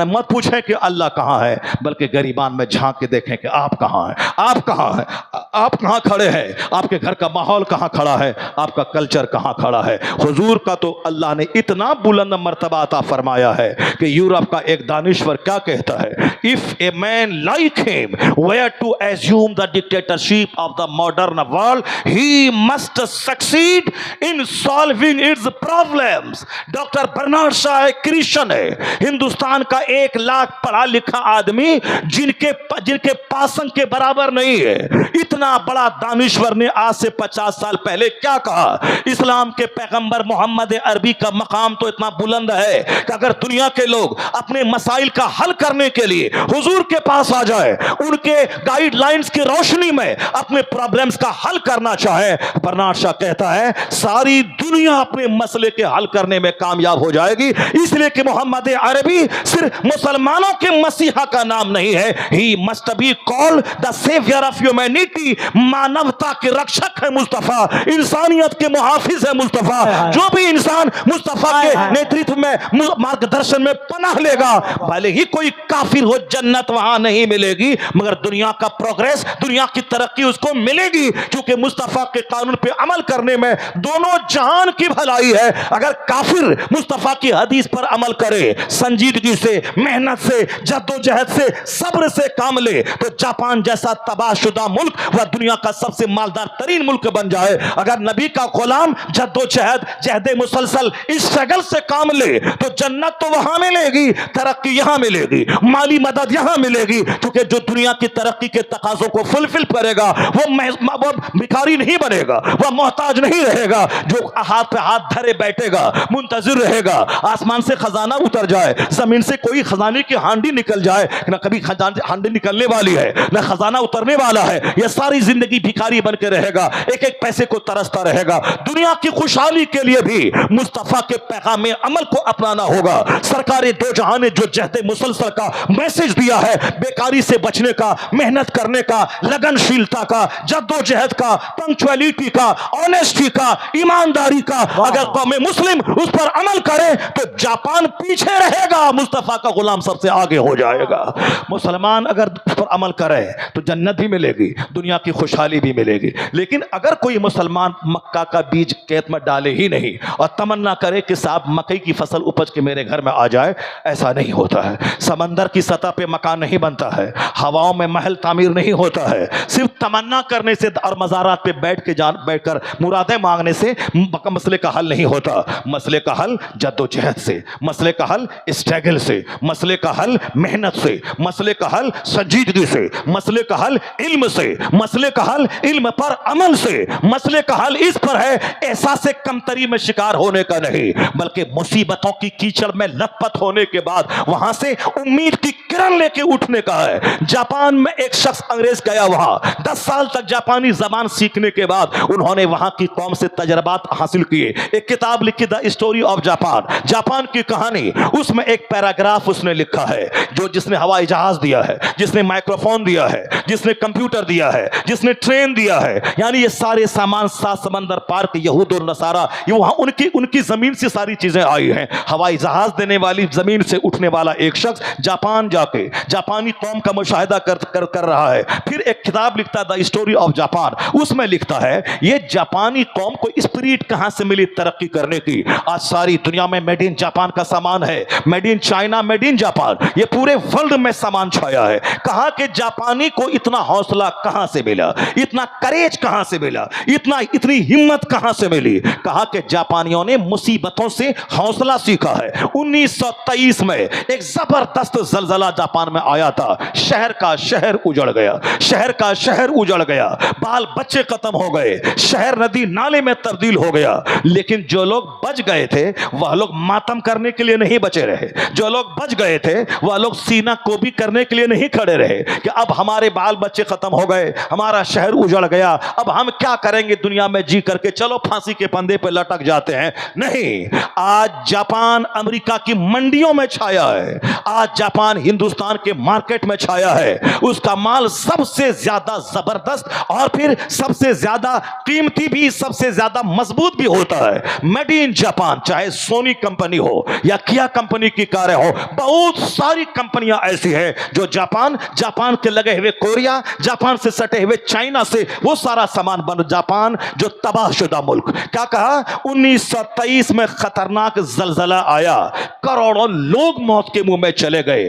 مت پوچھیں کہ اللہ کہاں ہے، بلکہ گریبان میں جھانک کے دیکھیں کہ آپ کہاں ہیں، آپ کہاں ہیں، آپ کہاں کھڑے ہیں، آپ کے گھر کا ماحول کہاں کھڑا ہے، آپ کا کلچر کہاں کھڑا ہے. حضور کا تو اللہ نے اتنا بلند مرتبہ عطا فرمایا ہے کہ یورپ کا ایک دانشور کیا کہتا ہے، if a man like him were to assume the dictatorship of the modern world, he must succeed in solving its problems. Doctor Bernard Shaw ایک کرسچن ہے، ہندوستان کا 1 لاکھ پڑھا لکھا آدمی جن کے پاسنگ کے برابر نہیں ہے. اتنا بڑا دانش دانشور نے آج سے 50 سال پہلے کیا کہا. اسلام کے پیغمبر محمد عربی کا مقام تو اتنا بلند ہے کہ اگر دنیا کے لوگ اپنے مسائل کا حل کرنے کے لیے حضور کے پاس آ جائے, ان کے گائیڈ لائنز کی روشنی میں اپنے پرابلمز کا حل کرنا چاہے, برنارد شاہ کہتا ہے ساری دنیا اپنے مسئلے کے حل کرنے میں کامیاب ہو جائے گی, اس لیے کہ محمد عربی صرف مسلمانوں کے مسیحا کا نام نہیں ہے. He must be called the savior of humanity. مانوتا کے رکشک ہے مصطفیٰ, انسانیت کے محافظ ہے مصطفیٰ. جو بھی انسان مصطفیٰ کے نیترتو میں مارگ درشن میں پناہ لے گا, بھلے ہی کوئی کافر ہو, جنت وہاں نہیں ملے گی, مگر دنیا کا پروگریس, دنیا کی ترقی اس کو ملے گی, کیونکہ مصطفیٰ کے قانون پہ عمل کرنے میں دونوں جہان کی بھلائی ہے. اگر کافر مصطفیٰ کی حدیث پر عمل کرے, سنجیدگی سے, محنت سے, جد و جہد سے, صبر سے کام لے, تو جاپان جیسا تباہ شدہ ملک وہ دنیا کا سب سے مالدار ترین ملک بن جائے. اگر نبی کا غلام جد و جہد, جہد مسلسل, اسٹرگل سے کام لے تو جنت تو وہاں ملے گی, ترقی یہاں ملے گی, مالی مدد یہاں ملے گی, کیونکہ جو دنیا کی ترقی کے تقاضوں کو فلفل کرے گا وہ بھکاری نہیں بنے گا, وہ محتاج نہیں رہے گا. جو ہاتھ پہ ہاتھ دھرے بیٹھے گا, منتظر رہے گا آسمان سے خزانہ اتر جائے, زمین سے کوئی خزانے کی ہانڈی نکل جائے, نہ کبھی ہانڈی نکلنے والی ہے نہ خزانہ اترنے والا ہے, یہ ساری زندگی بھکاری بن کے رہے گا, ایک ایک پیسے کو ترستا رہے گا. دنیا کی خوشحالی کے لیے بھی مصطفیٰ کے پیغام عمل کو اپنانا ہوگا. سرکار دو جہاں نے جو جہد مسلسل کا میسج دیا ہے, بیکاری سے بچنے کا, محنت کرنے کا, لگن شیلتا کا, جد و جہد کا, پنکچویلٹی کا, آنیسٹی کا, ایمانداری کا, اگر قوم مسلم اس پر عمل کرے تو جاپان پیچھے رہے گا, مصطفیٰ کا غلام سب سے آگے ہو جائے گا. مسلمان اگر اس پر عمل کرے تو جنت بھی ملے گی, دنیا کی خوشحالی بھی ملے گی. لیکن اگر کوئی مسلمان مکہ کا بیج کھیت میں ڈالے ہی نہیں اور تمنا کرے کہ صاحب مکئی کی فصل اپج کے میرے گھر میں آ جائے, ایسا نہیں ہوتا ہے. سمندر کی سطح پہ مکان نہیں بنتا ہے, ہواؤں میں محل تعمیر نہیں ہوتا ہے. صرف تمنا کرنے سے اور مزارات پہ بیٹھ کر مرادیں مانگنے سے مسئلے کا حل نہیں ہوتا. مسئلے کا حل جد و جہد سے, مسئلے کا حل اسٹرگل سے, مسئلے کا حل محنت سے, مسئلے کا حل سنجیدگی سے, مسئلے کا حل علم سے, مسئلے کا حل علم پر عمل سے, مسئلے کا حل اس پر ہے احساس کمتری میں شکار ہونے کا نہیں, بلکہ مصیبتوں کی کیچڑ میں لت پت ہونے کے بعد وہاں سے امید کی کرن لے کے اٹھنے کا ہے. جاپان میں ایک شخص انگریز گیا, وہاں 10 سال تک جاپانی زبان سیکھنے کے بعد انہوں نے وہاں کی قوم سے تجربات حاصل کیے, ایک کتاب لکھی the story of Japan, Japan کی کہانی. اس میں ایک پیراگراف اس نے لکھا ہے, جس نے ہوائی جہاز دیا ہے, جس نے مائکروفون دیا ہے, جس نے کمپیوٹر دیا ہے, جس نے ٹرین دیا ہے, یعنی یہ سارے سامان 7 سمندر پار کے یہود اور نصارہ, یہ وہاں ان کی زمین سے ساری چیزیں آئی ہیں. ہوائی جہاز دینے والی زمین سے اٹھنے والا ایک شخص جاپان جا کے جاپانی قوم کا مشاہدہ کر رہا ہے. پھر ایک کتاب لکھتا ہے دا اسٹوری آف جاپان, اس میں لکھتا ہے یہ جاپانی قوم کو اسپرٹ کہاں سے ملی ترقی کرنے کی. آج ساری دنیا میں میڈ ان جاپان کا سامان ہے, made in China, made in Japan, یہ پورے ورلڈ میں سامان چھایا ہے. کہا کہ جاپانی کو اتنا حوصلہ کہاں سے ملا, اتنا کریج کہاں سے ملا, اتنی ہمت کہاں سے ملی. کہا کہ جاپانیوں نے مصیبتوں سے حوصلہ سیکھا ہے. 1923 میں ایک زبردست زلزلہ جاپان میں آیا تھا, شہر کا شہر اجڑ گیا, شہر کا شہر اجڑ گیا, بال بچے ختم ہو گئے, شہر ندی نالے میں تبدیل ہو گیا. لیکن جو لوگ بچ گئے تھے وہ لوگ ماتم کرنے کے لیے نہیں بچے رہے, جو لوگ بچ گئے تھے وہ لوگ سینہ کو بھی کرنے کے لیے نہیں کھڑے رہے کہ اب ہمارے بال بچے ختم ہو گئے, ہمارا شہر اجڑ گیا, اب ہم کیا کریں گے دنیا میں جی کر کے, چلو پھانسی کے پندے پہ لٹک جاتے ہیں. نہیں, آج جاپان امریکہ کی منڈیوں میں چھایا ہے, آج جاپان ہندوستان کے مارکیٹ میں چھایا ہے. اس کا مال سب سے زیادہ زبردست اور پھر سب سے زیادہ قیمتی بھی, سب سے زیادہ مضبوط بھی ہوتا ہے. میڈ ان جاپان, چاہے سونی کمپنی ہو یا کیا کمپنی کی کاریں ہو, بہت ساری کمپنیاں ایسی ہیں جو جاپان کے لگے ہوئے کوریا, جاپان سے سٹے ہوئے چائنا سے وہ سارا سامان بن. جاپان جو تباہ شدہ ملک, کیا کہا 1923 میں خطرناک زلزلہ آیا, کروڑوں لوگ موت کے منہ میں چلے گئے.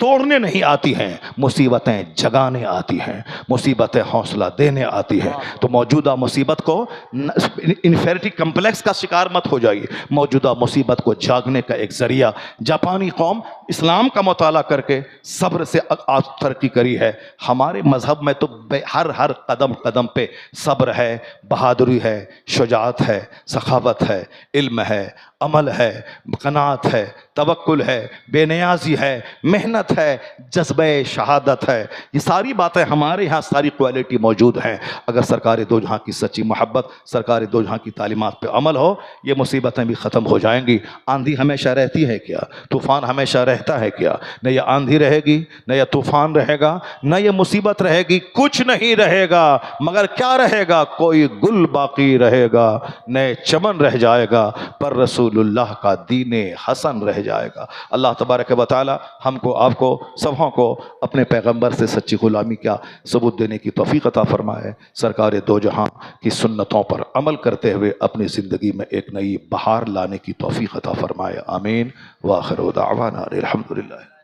توڑنے نہیں آتی ہیں، مصیبتیں جگانے آتی ہیں، مصیبتیں حوصلہ دینے آتی ہیں۔ تو موجودہ مصیبت کو انفیریٹی کمپلیکس کا شکار مت ہو جائیے، موجودہ مصیبت کو جاگنے کا ایک ذریعہ جاپانی قوم اسلام کا مطالعہ کر کے صبر سے آج ترقی کری ہے۔ ہمارے مذہب میں تو ہر قدم قدم پہ صبر ہے، بہادری ہے، شجاعت ہے، سخاوت ہے، علم ہے، عمل ہے، قناعت ہے، توکل ہے، بے نیازی ہے، محنت ہے، جذبہ شہادت ہے۔ یہ ساری باتیں ہمارے ہاں ساری کوالٹی موجود ہیں۔ اگر سرکار دو جہاں کی سچی محبت، سرکار دو جہاں کی تعلیمات پہ عمل ہو، یہ مصیبتیں بھی ختم ہو جائیں گی۔ آندھی ہمیشہ رہتی ہے کیا؟ طوفان ہمیشہ رہتا ہے کیا؟ نہ یہ آندھی رہے گی، نہ یہ طوفان رہے گا، نہ یہ مصیبت رہے گی، کچھ نہیں رہے گا، مگر کیا رہے گا؟ کوئی گل باقی رہے گا، نئے چمن رہ جائے گا، پر رسول اللہ کا دین حسن رہ جائے گا۔ اللہ تبارک و تعالی ہم کو، آپ کو، سبھوں کو اپنے پیغمبر سے سچی غلامی کا ثبوت دینے کی توفیق عطا فرمائے، سرکار دو جہاں کی سنتوں پر عمل کرتے ہوئے اپنی زندگی میں ایک نئی بہار لانے کی توفیق عطا فرمائے، آمین۔ وآخر دعوانا الحمدللہ۔